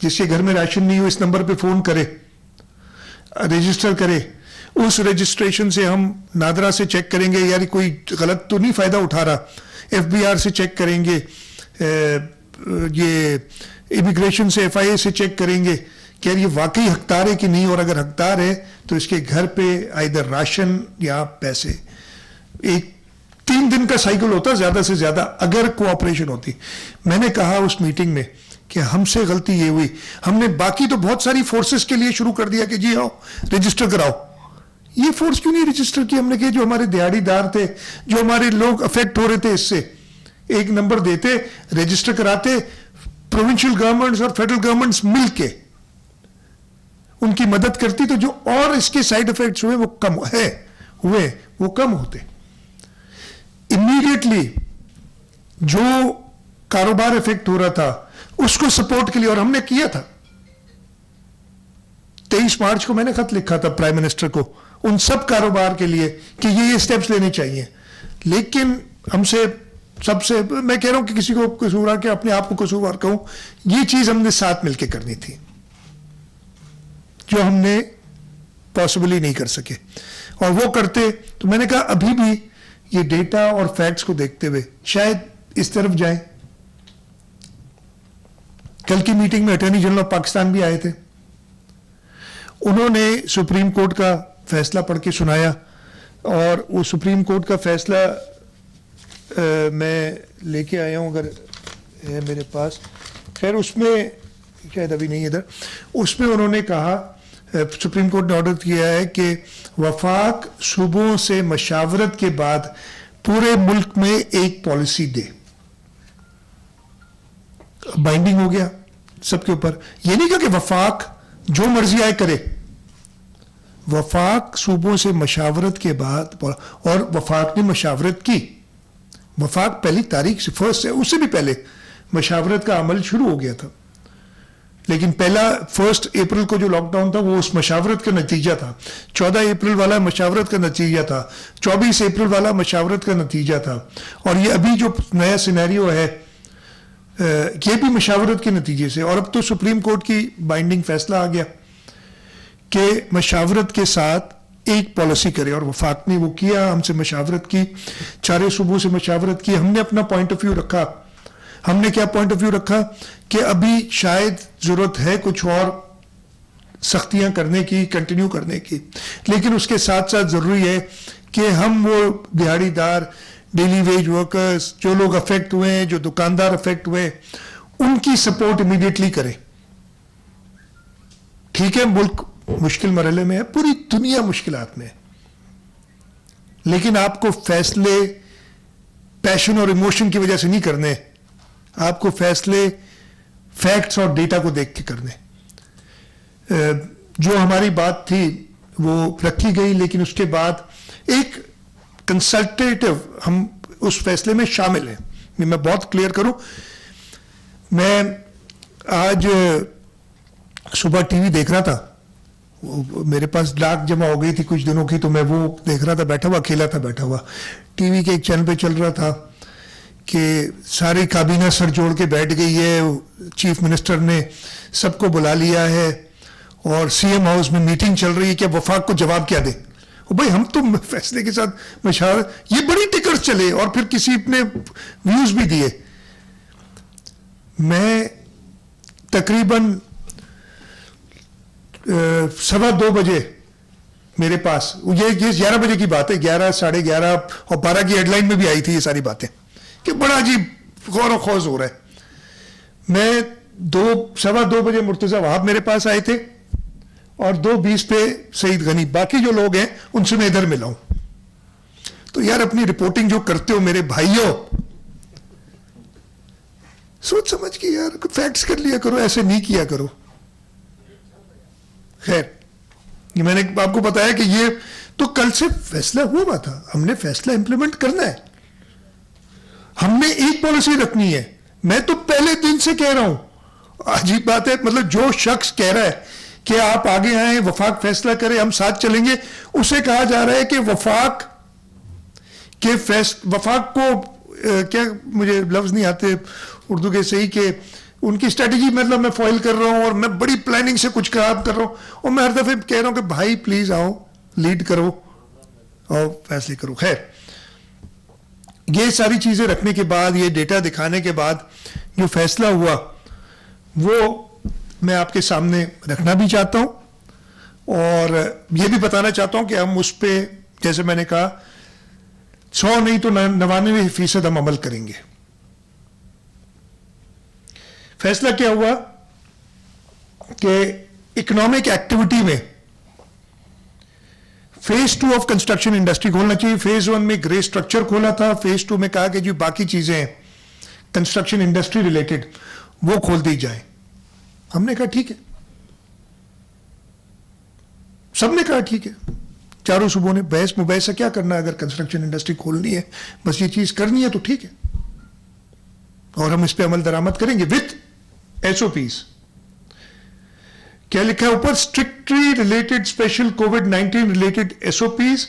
جس کے گھر میں راشن نہیں ہو اس نمبر پہ فون کرے, رجسٹر کرے. اس رجسٹریشن سے ہم نادرا سے چیک کریں گے یار کوئی غلط تو نہیں فائدہ اٹھا رہا, ایف بی آر سے چیک کریں گے, یہ امیگریشن سے ایف آئی اے سے چیک کریں گے کہ یار یہ واقعی حقدار ہے کہ نہیں, اور اگر حقدار ہے تو اس کے گھر پہ ادھر راشن یا پیسے. ایک 3 دن کا سائیکل ہوتا زیادہ سے زیادہ اگر کوآپریشن ہوتی. میں نے کہا اس میٹنگ میں کہ ہم سے غلطی یہ ہوئی, ہم نے باقی تو بہت ساری فورسز کے لیے شروع کر دیا کہ جی آؤ رجسٹر کراؤ, یہ فورس کیوں نہیں رجسٹر کی ہم نے کہ جو ہمارے دیہڑی دار تھے, جو ہمارے لوگ افیکٹ ہو رہے تھے اس سے, ایک نمبر دیتے رجسٹر کراتے, پروونشل گورنمنٹس اور فیڈرل گورنمنٹس مل کے ان کی مدد کرتی تو جو اور اس کے سائیڈ افیکٹس ہوئے وہ کم ہوتے. امیڈیٹلی جو کاروبار افیکٹ ہو رہا تھا اس کو سپورٹ کے لیے, اور ہم نے کیا تھا 23 مارچ کو میں نے خط لکھا تھا پرائم منسٹر کو ان سب کاروبار کے لیے کہ یہ اسٹیپس لینے چاہیے. لیکن ہم سے سب سے, میں کہہ رہا ہوں کہ کسی کو قصوروار کہ اپنے آپ کو قصوروار کہوں, یہ چیز ہم نے ساتھ مل کے کرنی تھی جو ہم نے پاسبلی نہیں کر سکے, اور وہ کرتے تو میں نے کہا ابھی بھی یہ ڈیٹا اور فیکٹس کو دیکھتے ہوئے شاید اس طرف جائیں. کل کی میٹنگ میں اٹارنی جنرل آف پاکستان بھی آئے تھے, انہوں نے سپریم کورٹ کا فیصلہ پڑھ کے سنایا, اور وہ سپریم کورٹ کا فیصلہ میں لے کے آیا ہوں اگر ہے میرے پاس, خیر اس میں شاید ابھی نہیں ادھر, اس میں انہوں نے کہا سپریم کورٹ نے آرڈر کیا ہے کہ وفاق صوبوں سے مشاورت کے بعد پورے ملک میں ایک پالیسی دے. بائنڈنگ ہو گیا سب کے اوپر, یہ نہیں کہا کہ وفاق جو مرضی آئے کرے, وفاق صوبوں سے مشاورت کے بعد, اور وفاق نے مشاورت کی, وفاق پہلی تاریخ سے فرسٹ سے اس سے بھی پہلے مشاورت کا عمل شروع ہو گیا تھا, لیکن پہلا 1 اپریل کو جو لاک ڈاؤن تھا وہ اس مشاورت کا نتیجہ تھا, 14 اپریل والا مشاورت کا نتیجہ تھا, 24 اپریل والا مشاورت کا نتیجہ تھا, اور یہ ابھی جو نیا سینیریو ہے یہ بھی مشاورت کے نتیجے سے. اور اب تو سپریم کورٹ کی بائنڈنگ فیصلہ آ گیا کہ مشاورت کے ساتھ ایک پالیسی کرے, اور وفاق نے وہ کیا, ہم سے مشاورت کی, 4 صوبوں سے مشاورت کی, ہم نے اپنا پوائنٹ آف ویو رکھا. ہم نے کیا پوائنٹ آف ویو رکھا کہ ابھی شاید ضرورت ہے کچھ اور سختیاں کرنے کی, کنٹینیو کرنے کی, لیکن اس کے ساتھ ساتھ ضروری ہے کہ ہم وہ دیہڑی دار, ڈیلی ویج ورکرز, جو لوگ افیکٹ ہوئے ہیں, جو دکاندار افیکٹ ہوئے, ان کی سپورٹ امیڈیٹلی کریں. ٹھیک ہے ملک مشکل مرحلے میں ہے, پوری دنیا مشکلات میں ہے, لیکن آپ کو فیصلے پیشن اور ایموشن کی وجہ سے نہیں کرنے, آپ کو فیصلے فیکٹس اور ڈیٹا کو دیکھ کے کرنے. جو ہماری بات تھی وہ رکھی گئی, لیکن اس کے بعد ایک کنسلٹیٹو ہم اس فیصلے میں شامل ہیں. میں بہت کلیئر کروں, میں آج صبح ٹی وی دیکھ رہا تھا, میرے پاس ڈاک جمع ہو گئی تھی کچھ دنوں کی, تو میں وہ دیکھ رہا تھا, بیٹھا ہوا اکیلا تھا, بیٹھا ہوا ٹی وی کے ایک چینل پہ چل رہا تھا کہ ساری کابینہ سر جوڑ کے بیٹھ گئی ہے, چیف منسٹر نے سب کو بلا لیا ہے, اور سی ایم ہاؤس میں میٹنگ چل رہی ہے کہ وفاق کو جواب کیا دیں. بھائی ہم تو فیصلے کے ساتھ مشاورت, یہ بڑی ٹکر چلے, اور پھر کسی اپنے ویوز بھی دیے. میں تقریباً 2:15 بجے میرے پاس, یہ 11 بجے کی بات ہے, 11, 11:30 اور 12 کی ہیڈ لائن میں بھی آئی تھی یہ ساری باتیں کہ بڑا عجیب غور و خوض ہو رہا ہے. میں 2:15 بجے مرتضیٰ وہاب میرے پاس آئے تھے, اور 2:20 پہ سعید غنی, باقی جو لوگ ہیں ان سے میں ادھر ملا ہوں. تو یار اپنی رپورٹنگ جو کرتے ہو میرے بھائیوں, سوچ سمجھ کے یار فیکٹس کر لیا کرو, ایسے نہیں کیا کرو. خیر میں نے آپ کو بتایا کہ یہ تو کل سے فیصلہ ہوا تھا, ہم نے فیصلہ امپلیمنٹ کرنا ہے, ہم نے ایک پالیسی رکھنی ہے. میں تو پہلے دن سے کہہ رہا ہوں, عجیب بات ہے, مطلب جو شخص کہہ رہا ہے کہ آپ آگے آئیں, وفاق فیصلہ کرے, ہم ساتھ چلیں گے, اسے کہا جا رہا ہے کہ وفاق کو کیا, مجھے لفظ نہیں آتے اردو کے صحیح, کہ ان کی اسٹریٹجی مطلب میں فوائل کر رہا ہوں اور میں بڑی پلاننگ سے کچھ کام کر رہا ہوں, اور میں ہر دفعہ کہہ رہا ہوں کہ بھائی پلیز آؤ لیڈ کرو اور فیصلے کرو. خیر, یہ ساری چیزیں رکھنے کے بعد, یہ ڈیٹا دکھانے کے بعد جو فیصلہ ہوا وہ میں آپ کے سامنے رکھنا بھی چاہتا ہوں, اور یہ بھی بتانا چاہتا ہوں کہ ہم اس پہ جیسے میں نے کہا 100 نہیں تو 99% ہم عمل کریں گے. فیصلہ کیا ہوا کہ اکنامک ایکٹیویٹی میں فیز 2 آف کنسٹرکشن انڈسٹری کھولنا چاہیے. فیز 1 میں گرے اسٹرکچر کھولا تھا, فیز 2 میں کہا کہ جو باقی چیزیں ہیں کنسٹرکشن انڈسٹری ریلیٹڈ وہ کھول دی جائیں. ہم نے کہا ٹھیک ہے, سب نے کہا ٹھیک ہے, چاروں صوبوں نے بحث مباحثہ کیا کرنا ہے, اگر کنسٹرکشن انڈسٹری کھولنی ہے بس یہ چیز کرنی ہے تو ٹھیک ہے, اور ہم اس پہ عمل درآمد کریں گے وتھ SOPs. کیا لکھا ہے اوپر؟ Strictly related special COVID-19 related SOPs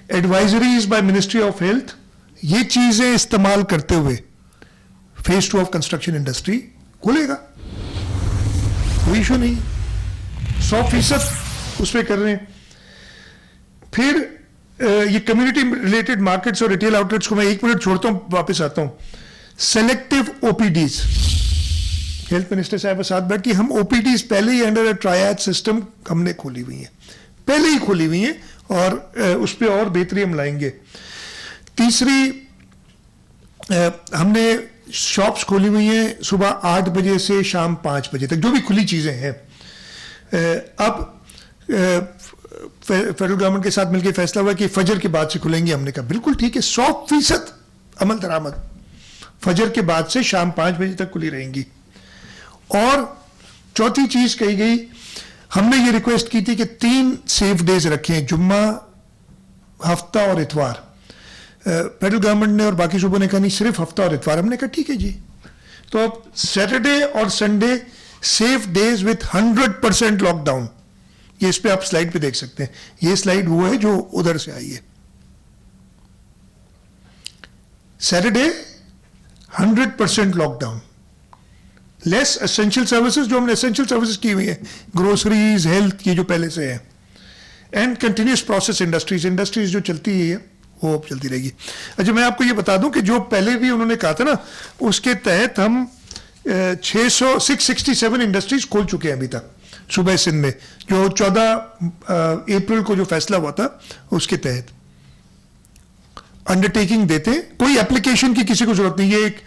advisories by ministry of health. یہ چیزیں استعمال کرتے ہوئے فیز 2 آف کنسٹرکشن انڈسٹری کھلے گا, کوئی ایشو نہیں, 100% اس پہ کر رہے ہیں. پھر یہ کمیونٹی ریلیٹڈ مارکیٹس اور ریٹیل آؤٹ لیٹس کو میں 1 منٹ چھوڑتا ہوں, واپس آتا ہوں. سلیکٹو OPDs, ہیلتھ منسٹر صاحب ساتھ بیٹھ کے ہم OPDs پہلے ہی انڈر ٹرائیڈ سسٹم ہم نے کھولی ہوئی ہیں, پہلے ہی کھولی ہوئی ہیں, اور اس پہ اور بہتری ہم لائیں گے. تیسری, ہم نے شاپس کھولی ہوئی ہیں صبح 8 بجے سے شام 5 بجے تک, جو بھی کھلی چیزیں ہیں. اب فیڈرل گورنمنٹ کے ساتھ مل کے فیصلہ ہوا کہ فجر کے بعد سے کھلیں گے. ہم نے کہا بالکل ٹھیک ہے, 100% عمل درآمد فجر کے بعد سے شام 5 بجے تک کھلی رہیں گی. اور چوتھی چیز کہی گئی, ہم نے یہ ریکویسٹ کی تھی کہ 3 سیف ڈیز رکھیں, جمعہ, ہفتہ اور اتوار. فیڈرل گورنمنٹ نے اور باقی صوبوں نے کہا نہیں صرف ہفتہ اور اتوار. ہم نے کہا ٹھیک ہے جی, تو اب سیٹرڈے اور Sunday safe days with 100% lockdown. یہ اس پہ آپ سلائیڈ پہ دیکھ سکتے ہیں, یہ سلائیڈ وہ ہے جو ادھر سے آئی ہے. سیٹرڈے 100% لاک ڈاؤن, لیس اسینشیل سروسز, جو ہم نے اسینشیل سروسز کی ہوئی ہیں, گروسریز, ہیلتھ, یہ جو پہلے سے ہیں, اینڈ کنٹینیوس پروسیس انڈسٹریز جو چلتی ہے وہ چلتی رہے گی. اچھا, میں آپ کو یہ بتا دوں کہ جو پہلے بھی انہوں نے کہا تھا نا, اس کے تحت ہم 667 انڈسٹریز کھول چکے ہیں ابھی تک صوبہ سندھ میں, جو 14 اپریل کو جو فیصلہ ہوا تھا اس کے تحت. انڈرٹیکنگ دیتے ہیں, کوئی اپلیکیشن کی کسی کو ضرورت نہیں. یہ ایک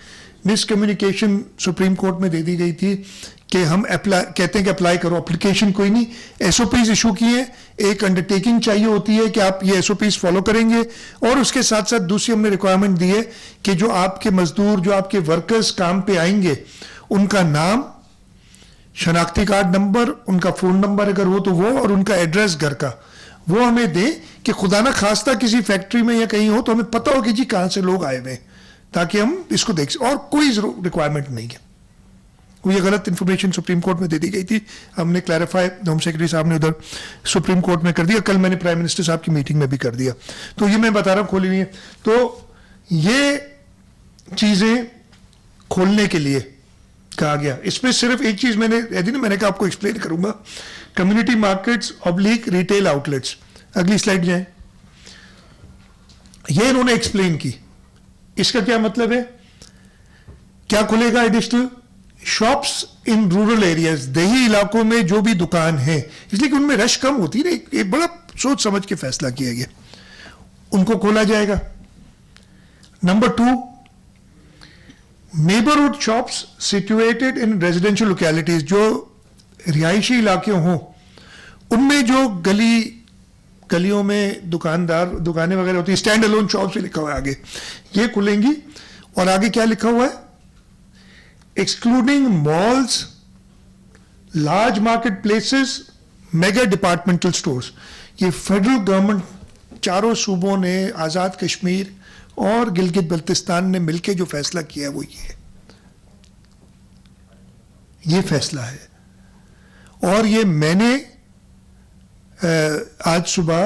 مس کمیونیکیشن سپریم کورٹ میں دے دی گئی تھی کہ ہم کہتے ہیں کہ اپلائی کرو, اپلیکیشن کوئی نہیں, SOPs ایشو کی ہیں. ایک انڈرٹیکنگ چاہیے ہوتی ہے کہ آپ یہ SOPs فالو کریں گے, اور اس کے ساتھ ساتھ دوسری ہم نے ریکوائرمنٹ دی ہے کہ جو آپ کے مزدور, جو آپ کے ورکرز کام پہ آئیں گے, ان کا نام, شناختی کارڈ نمبر, ان کا فون نمبر اگر ہو تو وہ, اور ان کا ایڈریس گھر کا وہ ہمیں دیں, کہ خدا نہ خواستہ کسی فیکٹری میں یا کہیں ہو تو ہمیں پتہ ہو کہ جی کہاں سے لوگ آئے ہوئے, تاکہ ہم اس کو دیکھ سکیں. اور کوئی ریکوائرمنٹ نہیں ہے. کوئی غلط انفارمیشن سپریم کورٹ میں دے دی گئی تھی, ہم نے کلیریفائی ہوم سیکرٹری صاحب نے ادھر سپریم کورٹ میں کر دیا, کل میں نے پرائم منسٹر صاحب کی میٹنگ میں بھی کر دیا. تو یہ میں بتا رہا ہوں کھولی ہوئی ہیں. تو یہ چیزیں کھولنے کے لیے کہا گیا. اس میں صرف ایک چیز میں نے کہا آپ کو ایکسپلین کروں گا, community markets / retail outlets. اگلی سلائڈ جائیں. یہ انہوں نے ایکسپلین کی. اس کا کیا مطلب ہے؟ کیا کھلے گا additional? Shops in rural areas, دیہی علاقوں میں جو بھی دکان ہیں, اس لیے کہ ان میں رش کم ہوتی ہے, ایک بڑا سوچ سمجھ کے فیصلہ کیا گیا, ان کو کھولا جائے گا. نمبر 2, نیبرہڈ شاپس سچویٹڈ ان ریزیڈینشیل لوکیلٹیز, جو رہائشی علاقے ہوں ان میں جو گلیوں میں دکانیں وغیرہ ہوتی ہیں, اسٹینڈ الون شاپ سے لکھا ہوا ہے آگے, یہ کھلیں گی. اور آگے کیا لکھا ہوا ہے؟ Excluding malls, large market places, mega departmental stores. یہ فیڈرل گورنمنٹ چاروں صوبوں نے, آزاد کشمیر اور گلگت بلتستان نے مل کے جو فیصلہ کیا وہ یہ فیصلہ ہے. اور یہ میں نے آج صبح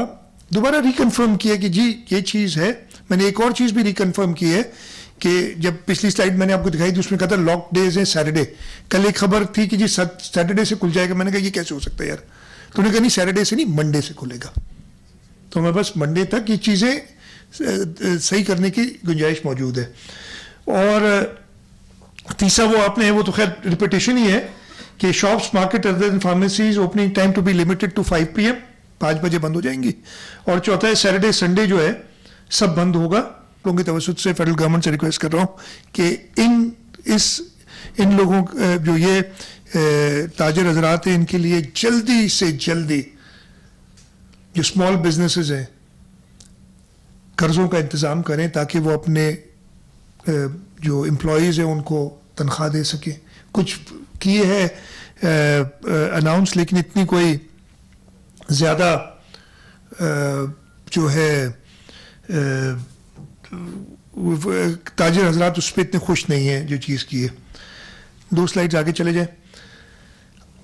دوبارہ ریکنفرم کیا کہ جی یہ چیز ہے. میں نے ایک اور چیز بھی ریکنفرم کی ہے کہ جب پچھلی سلائڈ میں نے آپ کو دکھائی تھی اس میں کہا تھا لاک ڈیز ہیں سیٹرڈے. کل ایک خبر تھی کہ جی سیٹرڈے سے کھل جائے گا. میں نے کہا یہ کیسے ہو سکتا ہے یار؟ تو نے کہا نہیں سیٹرڈے سے نہیں منڈے سے کھلے گا. تو ہمیں بس منڈے تک یہ چیزیں صحیح کرنے کی گنجائش موجود ہے. اور تیسرا وہ آپ نے وہ تو خیر ریپیٹیشن ہی ہے کہ shops market other than pharmacies opening time to be limited to 5 PM, 5 بجے بند ہو جائیں گی. اور چوتھا ہے سیٹرڈے سنڈے جو ہے سب بند ہوگا. لوگوں کی توسط سے فیڈرل گورنمنٹ سے ریکویسٹ کر رہا ہوں کہ ان لوگوں جو یہ تاجر حضرات ہیں ان کے لیے جلدی سے جلدی جو اسمال بزنسز ہیں قرضوں کا انتظام کریں تاکہ وہ اپنے جو امپلائیز ہیں ان کو تنخواہ دے سکیں. کچھ کیے ہے اناؤنس لیکن اتنی کوئی زیادہ جو ہے تاجر حضرات اس پہ اتنے خوش نہیں ہیں جو چیز کی ہے. 2 سلائڈز آگے چلے جائیں.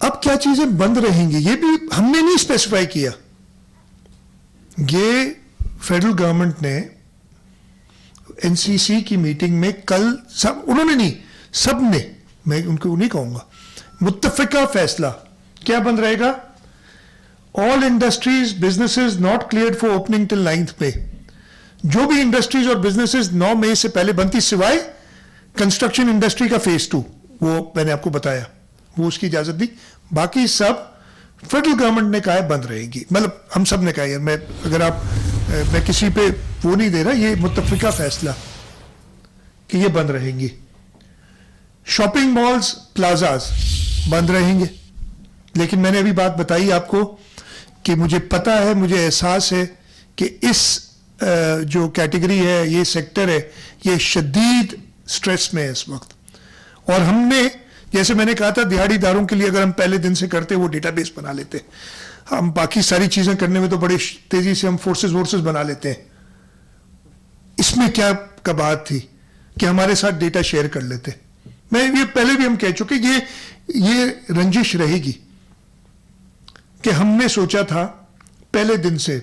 اب کیا چیزیں بند رہیں گی یہ بھی ہم نے نہیں اسپیسیفائی کیا. یہ فیڈرل گورنمنٹ نے NCC کی میٹنگ میں کل انہوں نے نہیں سب نے, میں ان کو نہیں کہوں گا, متفقہ فیصلہ کیا بند رہے گا؟ All industries businesses not cleared for opening till 9 May. جو بھی انڈسٹریز اور بزنسز 9 مئی سے پہلے بنتی سوائے کنسٹرکشن انڈسٹری کا فیز 2 وہ میں نے آپ کو بتایا وہ اس کی اجازت دی. باقی سب فیڈرل گورنمنٹ نے کہا ہے بند رہے گی. مطلب ہم سب نے کہا ہے, میں اگر میں کسی پہ وہ نہیں دے رہا, یہ متفقہ فیصلہ کہ یہ بند رہیں گی. شاپنگ مالز پلازاز بند رہیں گے. لیکن میں نے ابھی بات بتائی آپ کو کہ مجھے پتا ہے, مجھے احساس ہے کہ اس جو کیٹیگری ہے یہ سیکٹر ہے یہ شدید سٹریس میں ہے اس وقت. اور ہم نے جیسے میں نے کہا تھا دیہڑی داروں کے لیے اگر ہم پہلے دن سے کرتے وہ ڈیٹا بیس بنا لیتے. ہم باقی ساری چیزیں کرنے میں تو بڑی تیزی سے ہم فورسز بنا لیتے ہیں. اس میں کیا بات تھی کہ ہمارے ساتھ ڈیٹا شیئر کر لیتے. میں یہ پہلے بھی ہم کہہ چکے یہ رنجش رہے گی کہ ہم نے سوچا تھا پہلے دن سے.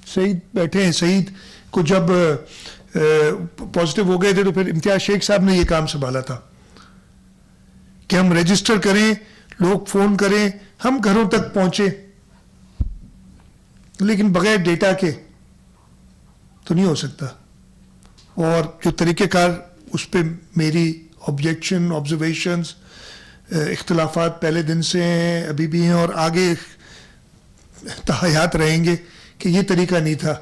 سعید بیٹھے ہیں, سعید کو جب پازیٹیو ہو گئے تھے تو پھر امتیاز شیخ صاحب نے یہ کام سنبھالا تھا کہ ہم رجسٹر کریں, لوگ فون کریں, ہم گھروں تک پہنچے. لیکن بغیر ڈیٹا کے تو نہیں ہو سکتا. اور جو طریقہ کار اس پہ میری آبجیکشن آبزرویشنز اختلافات پہلے دن سے ہیں, ابھی بھی ہیں اور آگے تحیات رہیں گے کہ یہ طریقہ نہیں تھا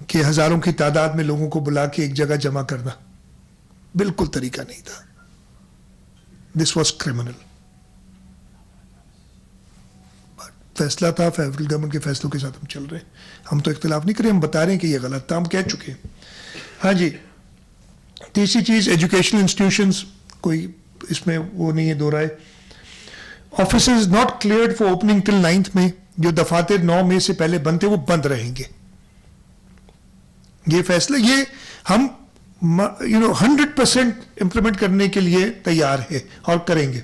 کہ ہزاروں کی تعداد میں لوگوں کو بلا کے ایک جگہ جمع کرنا. بالکل طریقہ نہیں تھا. This was criminal. فیصلہ تھا, فیڈرل گورنمنٹ کے فیصلوں کے ساتھ ہم چل رہے ہیں. ہم تو اختلاف نہیں کریں, ہم بتا رہے ہیں کہ یہ غلط تھا, ہم کہہ چکے ہیں. ہاں جی, تیسری چیز ایجوکیشنل انسٹیٹیوشنز, کوئی اس میں وہ نہیں ہے دو رائے. Offices not cleared for opening till 9 May. جو دفاتر 9 مئی سے پہلے بنتے وہ بند رہیں گے. یہ فیصلہ یہ ہم 100% امپلیمنٹ کرنے کے لیے تیار ہے اور کریں گے.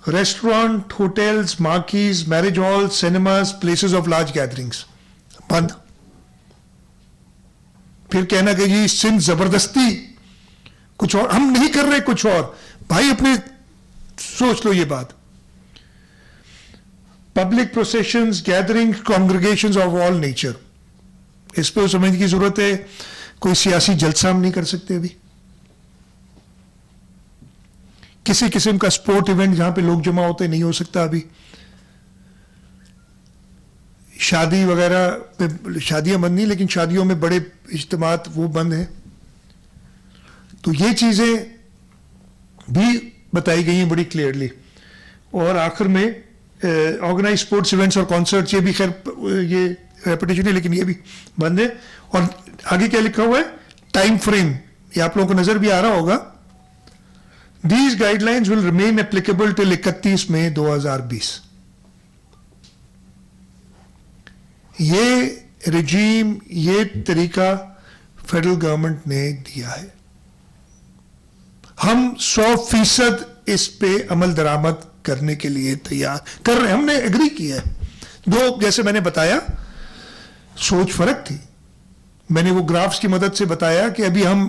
Restaurant, hotels, marquees, marriage hall, cinemas, places of large gatherings بند. پھر کہنا کہ جی سندھ زبردستی کچھ اور, ہم نہیں کر رہے کچھ اور. بھائی اپنے سوچ لو یہ بات. Public processions, gathering, congregations of all nature, اس پہ سمجھنے کی ضرورت ہے. کوئی سیاسی جلسہ ہم نہیں کر سکتے ابھی. کسی قسم کا سپورٹ ایونٹ جہاں پہ لوگ جمع ہوتے نہیں ہو سکتا ابھی. شادی وغیرہ پہ, شادیاں بند نہیں لیکن شادیوں میں بڑے اجتماعات وہ بند ہیں. تو یہ چیزیں بھی بتائی گئی ہیں بڑی کلیئرلی. اور آخر میں آرگنائز اسپورٹس ایونٹس اور کانسرٹس, یہ بھی خیر یہ ریپیٹیشن ہے لیکن یہ بھی بند ہے. اور آگے کیا لکھا ہوا ہے, ٹائم فریم, یہ آپ لوگوں کو نظر بھی آ رہا ہوگا. These guidelines will remain applicable till 31 مئی 2020. یہ رجیم, یہ طریقہ فیڈرل گورنمنٹ نے دیا ہے. ہم 100% اس پہ عمل درآمد کرنے کے لیے تیار کر رہے ہیں. ہم نے ایگری کیا ہے. دو جیسے میں نے بتایا سوچ فرق تھی. میں نے وہ گرافس کی مدد سے بتایا کہ ابھی ہم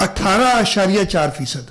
18.4%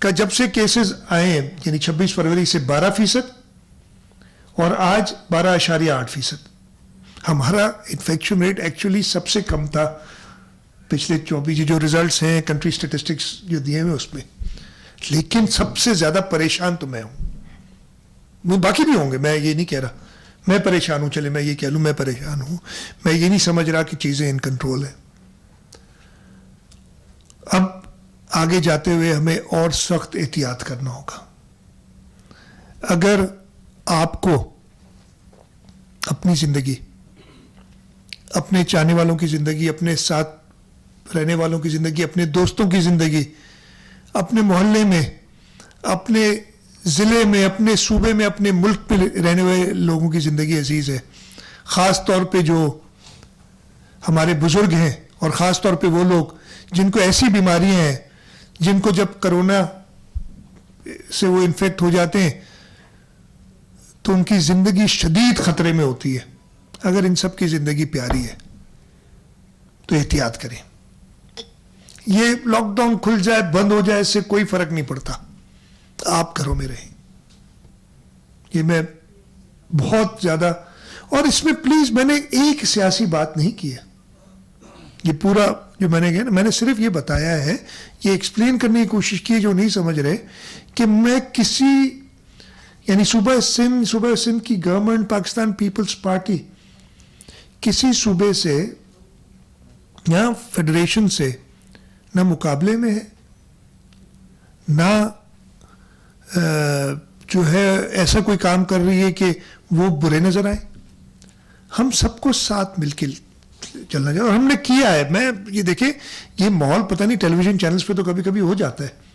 کا جب سے کیسز آئے ہیں یعنی 26 فروری سے 12% اور آج 12.8%. ہمارا انفیکشن ریٹ ایکچولی سب سے کم تھا پچھلے 24 جو ریزلٹس ہیں کنٹری اسٹیٹسٹکس جو دیے ہوئے اس میں. لیکن سب سے زیادہ پریشان تو میں ہوں. باقی بھی ہوں گے, میں یہ نہیں کہہ رہا میں پریشان ہوں, چلے میں یہ کہہ لوں میں پریشان ہوں. میں یہ نہیں سمجھ رہا کہ چیزیں ان کنٹرول ہیں. اب آگے جاتے ہوئے ہمیں اور سخت احتیاط کرنا ہوگا. اگر آپ کو اپنی زندگی, اپنے چاہنے والوں کی زندگی, اپنے ساتھ رہنے والوں کی زندگی, اپنے دوستوں کی زندگی, اپنے محلے میں, اپنے ضلع میں, اپنے صوبے میں, اپنے ملک پہ رہنے والے لوگوں کی زندگی عزیز ہے, خاص طور پہ جو ہمارے بزرگ ہیں اور خاص طور پہ وہ لوگ جن کو ایسی بیماریاں ہیں جن کو جب کرونا سے وہ انفیکٹ ہو جاتے ہیں تو ان کی زندگی شدید خطرے میں ہوتی ہے. اگر ان سب کی زندگی پیاری ہے تو احتیاط کریں. یہ لاک ڈاؤن کھل جائے بند ہو جائے اس سے کوئی فرق نہیں پڑتا, آپ گھروں میں رہیں. یہ میں بہت زیادہ, اور اس میں پلیز میں نے ایک سیاسی بات نہیں کی ہے. یہ پورا جو میں نے کہا نا, میں نے صرف یہ بتایا ہے, یہ ایکسپلین کرنے کی کوشش کی جو نہیں سمجھ رہے کہ میں کسی یعنی صوبہ سندھ کی گورنمنٹ پاکستان پیپلز پارٹی کسی صوبے سے یا فیڈریشن سے نہ مقابلے میں ہے, نہ جو ہے ایسا کوئی کام کر رہی ہے کہ وہ برے نظر آئے. ہم سب کو ساتھ مل کے چلنا چاہیے اور ہم نے کیا ہے. میں یہ دیکھیں یہ ماحول پتہ نہیں ٹیلی ویژن چینلز پہ تو کبھی کبھی ہو جاتا ہے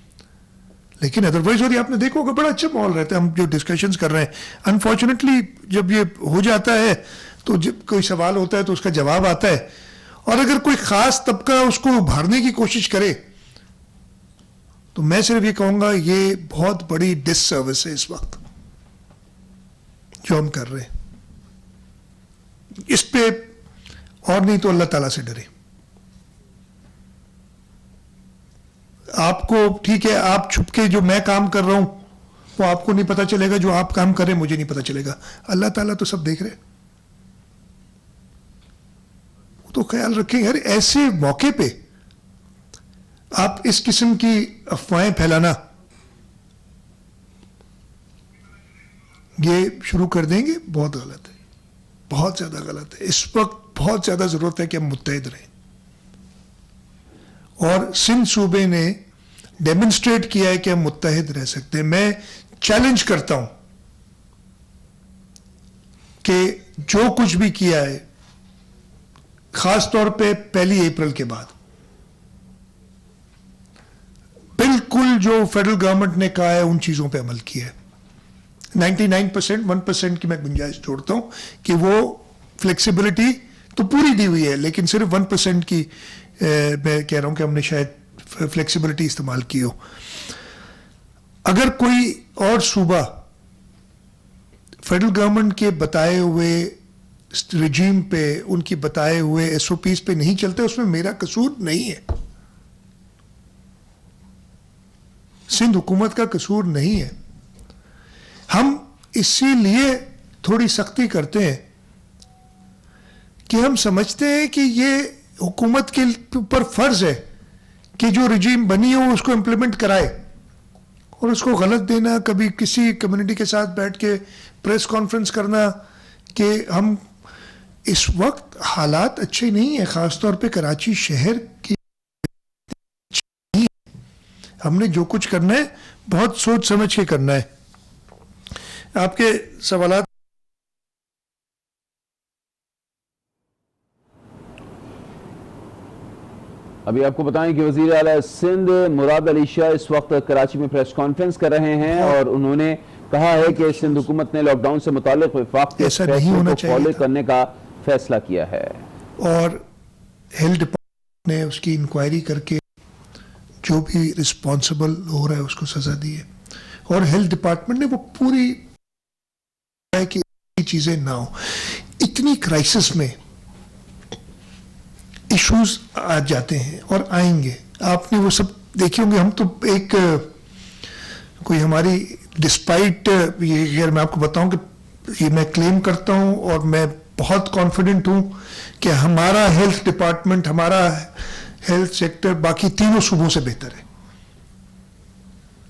لیکن ادروائز اور آپ نے دیکھا ہوگا بڑا اچھا ماحول رہتا ہے. ہم جو ڈسکشنز کر رہے ہیں انفارچونیٹلی جب یہ ہو جاتا ہے تو جب کوئی سوال ہوتا ہے تو اس کا جواب آتا ہے, اور اگر کوئی خاص طبقہ اس کو ابھارنے کی کوشش کرے تو میں صرف یہ کہوں گا یہ بہت بڑی ڈس سروس ہے اس وقت جو ہم کر رہے ہیں. اس پہ اور نہیں تو اللہ تعالیٰ سے ڈرے. آپ کو ٹھیک ہے آپ چھپ کے جو میں کام کر رہا ہوں وہ آپ کو نہیں پتا چلے گا, جو آپ کام کریں مجھے نہیں پتا چلے گا, اللہ تعالیٰ تو سب دیکھ رہے. تو خیال رکھیں یار ایسے موقع پہ آپ اس قسم کی افواہیں پھیلانا یہ شروع کر دیں گے, بہت غلط ہے, بہت زیادہ غلط ہے. اس وقت بہت زیادہ ضرورت ہے کہ ہم متحد رہیں, اور سندھ صوبے نے ڈیمونسٹریٹ کیا ہے کہ ہم متحد رہ سکتے ہیں. میں چیلنج کرتا ہوں کہ جو کچھ بھی کیا ہے خاص طور پہ 1 اپریل کے بعد بالکل جو فیڈرل گورنمنٹ نے کہا ہے ان چیزوں پہ عمل کیا ہے. 99% 1% کی میں گنجائش چھوڑتا ہوں کہ وہ فلیکسیبلٹی تو پوری دی ہوئی ہے لیکن صرف 1% کی میں کہہ رہا ہوں کہ ہم نے شاید فلیکسیبلٹی استعمال کی ہو. اگر کوئی اور صوبہ فیڈرل گورنمنٹ کے بتائے ہوئے رجیم پہ ان کی بتائے ہوئے ایس او پیز پہ نہیں چلتے اس میں میرا قصور نہیں ہے, سندھ حکومت کا قصور نہیں ہے. ہم اسی لیے تھوڑی سختی کرتے ہیں کہ ہم سمجھتے ہیں کہ یہ حکومت کے اوپر فرض ہے کہ جو رجیم بنی ہو اس کو امپلیمنٹ کرائے, اور اس کو غلط دینا, کبھی کسی کمیونٹی کے ساتھ بیٹھ کے پریس کانفرنس کرنا کہ ہم اس وقت حالات اچھے نہیں ہیں, خاص طور پہ کراچی شہر کی. ہم نے جو کچھ کرنا ہے بہت سوچ سمجھ کے کرنا ہے. آپ کے سوالات ابھی آپ کو بتائیں کہ وزیر اعلیٰ سندھ مراد علی شاہ اس وقت کراچی میں پریس کانفرنس کر رہے ہیں اور انہوں نے کہا ہے کہ سندھ حکومت نے لاک ڈاؤن سے متعلق وفاق کے فیصلے کو فالو کرنے کا فیصلہ کیا ہے, اور ہیلتھ ڈپارٹمنٹ نے اس کی انکوائری کر کے جو بھی رسپانسبل ہو رہا ہے اس کو سزا دی ہے, اور ہیلتھ ڈپارٹمنٹ نے وہ پوری ہے کہ چیزیں نہ ہو. اتنی کرائسس میں ایشوز آ جاتے ہیں اور آئیں گے, آپ نے وہ سب دیکھے ہوں گے. ہم تو ایک کوئی ہماری ڈسپائٹ یہ اگر میں آپ کو بتاؤں کہ یہ میں کلیم کرتا ہوں اور میں بہت کانفیڈنٹ ہوں کہ ہمارا ہیلتھ ڈپارٹمنٹ، ہمارا ہیلتھ سیکٹر باقی تینوں صوبوں سے بہتر ہے.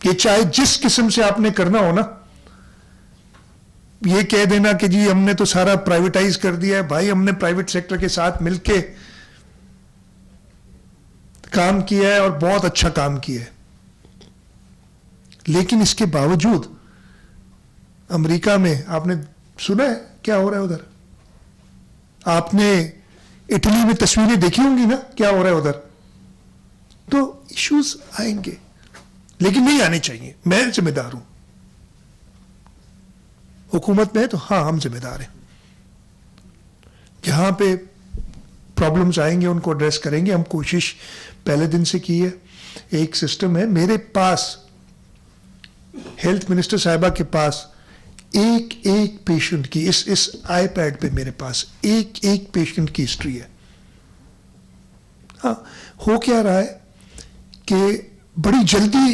یہ چاہے جس قسم سے آپ نے کرنا ہو نا، یہ کہہ دینا کہ جی ہم نے تو سارا پرائیویٹائز کر دیا ہے. بھائی ہم نے پرائیویٹ سیکٹر کے ساتھ مل کے کام کیا ہے اور بہت اچھا کام کیا ہے. لیکن اس کے باوجود امریکہ میں آپ نے سنا ہے کیا ہو رہا ہے ادھر؟ آپ نے اٹلی میں تصویریں دیکھی ہوں گی نا کیا ہو رہا ہے ادھر. تو ایشوز آئیں گے لیکن نہیں آنے چاہیے. میں ذمہ دار ہوں، حکومت میں تو ہاں ہم ذمہ دار ہیں. جہاں پہ پرابلمز آئیں گے ان کو ایڈریس کریں گے. ہم کوشش پہلے دن سے کی ہے. ایک سسٹم ہے میرے پاس، ہیلتھ منسٹر صاحبہ کے پاس ایک پیشنٹ کی اس آئی پیڈ پہ میرے پاس ایک پیشنٹ کی ہسٹری ہے. ہاں ہو کیا رہا ہے کہ بڑی جلدی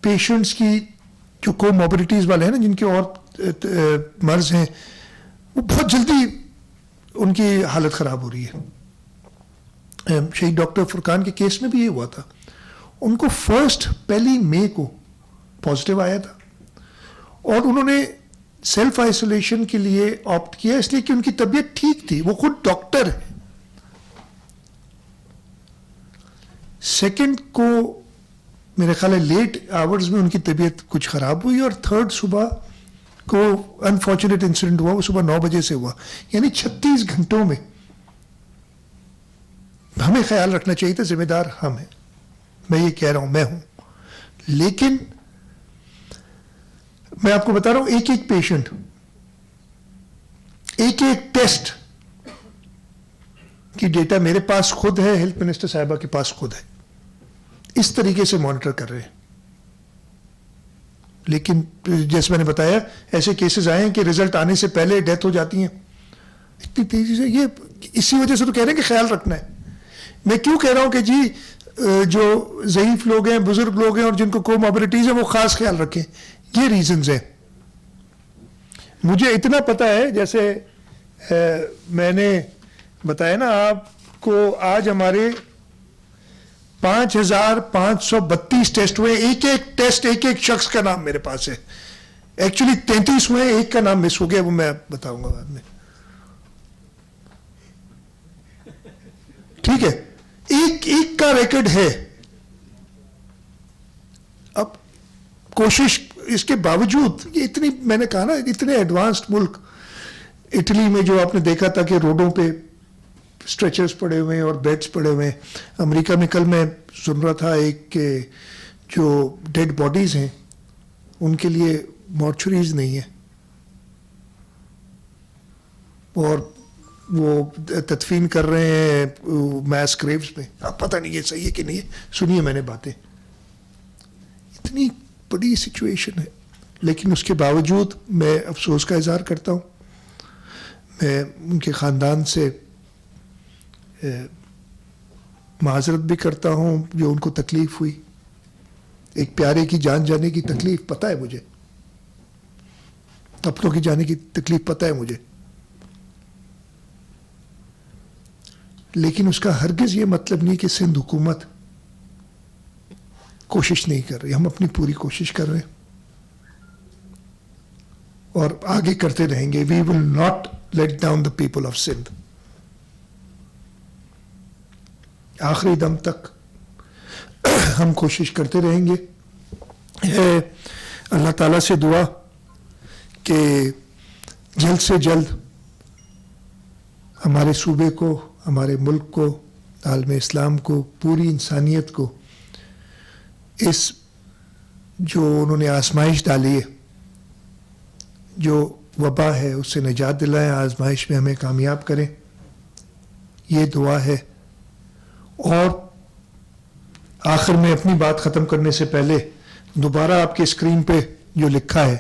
پیشنٹس کی جو کو موبلٹیز والے ہیں نا، جن کے اور مرض ہیں، وہ بہت جلدی ان کی حالت خراب ہو رہی ہے. شہید ڈاکٹر فرقان کے کیس میں بھی یہ ہوا تھا. ان کو پہلی مئی کو پازیٹیو آیا تھا اور انہوں نے سیلف آئسولیشن کے لیے آپٹ کیا اس لیے کہ ان کی طبیعت ٹھیک تھی. وہ خود ڈاکٹر ہے. سیکنڈ کو میرے خیال ہے لیٹ آورز میں ان کی طبیعت کچھ خراب ہوئی اور تھرڈ صبح کو انفارچونیٹ انسیڈنٹ ہوا. وہ صبح 9 بجے سے ہوا. یعنی 36 گھنٹوں میں. ہمیں خیال رکھنا چاہیے تھا. ذمہ دار ہم ہیں. میں یہ کہہ رہا ہوں، میں ہوں. لیکن میں آپ کو بتا رہا ہوں ایک پیشنٹ، ایک ٹیسٹ کی ڈیٹا میرے پاس خود ہے، ہیلتھ منسٹر صاحبہ کے پاس خود ہے. اس طریقے سے مانیٹر کر رہے ہیں. لیکن جیسے میں نے بتایا ایسے کیسز آئے ہیں کہ رزلٹ آنے سے پہلے ڈیتھ ہو جاتی ہیں اتنی تیزی سے. یہ اسی وجہ سے تو کہہ رہے ہیں کہ خیال رکھنا ہے. میں کیوں کہہ رہا ہوں کہ جی جو ضعیف لوگ ہیں، بزرگ لوگ ہیں اور جن کو کوموربڈیز ہیں وہ خاص خیال رکھیں. یہ ریزنز ہیں. مجھے اتنا پتا ہے، جیسے میں نے بتایا نا آپ کو، آج ہمارے 5532 ٹیسٹ ہوئے. ایک ٹیسٹ ایک شخص کا نام میرے پاس ہے. ایکچولی 33 ہوئے، ایک کا نام مس ہو گیا، وہ میں بتاؤں گا بعد میں. ٹھیک ہے، ایک کا ریکارڈ ہے. اب کوشش اس کے باوجود یہ اتنی، میں نے کہا نا اتنے ایڈوانسڈ ملک، اٹلی میں جو آپ نے دیکھا تھا کہ روڈوں پہ اسٹریچرز پڑے ہوئے ہیں اور بیڈز پڑے ہوئے ہیں. امریکہ میں کل میں سن رہا تھا ایک کہ جو ڈیڈ باڈیز ہیں ان کے لیے مورچریز نہیں ہے اور وہ تدفین کر رہے ہیں میس گریوز میں. اب پتہ نہیں یہ صحیح ہے کہ نہیں ہے. سنیے میں نے باتیں. اتنی بڑی سچویشن ہے. لیکن اس کے باوجود میں افسوس کا اظہار کرتا ہوں. میں ان کے خاندان سے معذرت بھی کرتا ہوں جو ان کو تکلیف ہوئی. ایک پیارے کی جان جانے کی تکلیف پتہ ہے مجھے، اپنوں کی جانے کی تکلیف پتہ ہے مجھے. لیکن اس کا ہرگز یہ مطلب نہیں کہ سندھ حکومت کوشش نہیں کر رہی. ہم اپنی پوری کوشش کر رہے ہیں اور آگے کرتے رہیں گے. We will not let down the people of Sindh. آخری دم تک ہم کوشش کرتے رہیں گے. اللہ تعالیٰ سے دعا کہ جلد سے جلد ہمارے صوبے کو، ہمارے ملک کو، عالم اسلام کو، پوری انسانیت کو اس جو انہوں نے آزمائش ڈالی ہے، جو وبا ہے، اس سے نجات دلائیں. آزمائش میں ہمیں کامیاب کریں. یہ دعا ہے. اور آخر میں اپنی بات ختم کرنے سے پہلے دوبارہ آپ کے اسکرین پہ جو لکھا ہے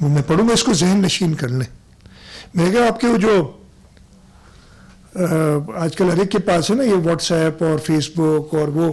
وہ میں پڑھوں گا، اس کو ذہن نشین کر لیں. میں کہا آپ کے وہ جو آج کل ہر ایک کے پاس ہے نا یہ واٹس ایپ اور فیس بک اور وہ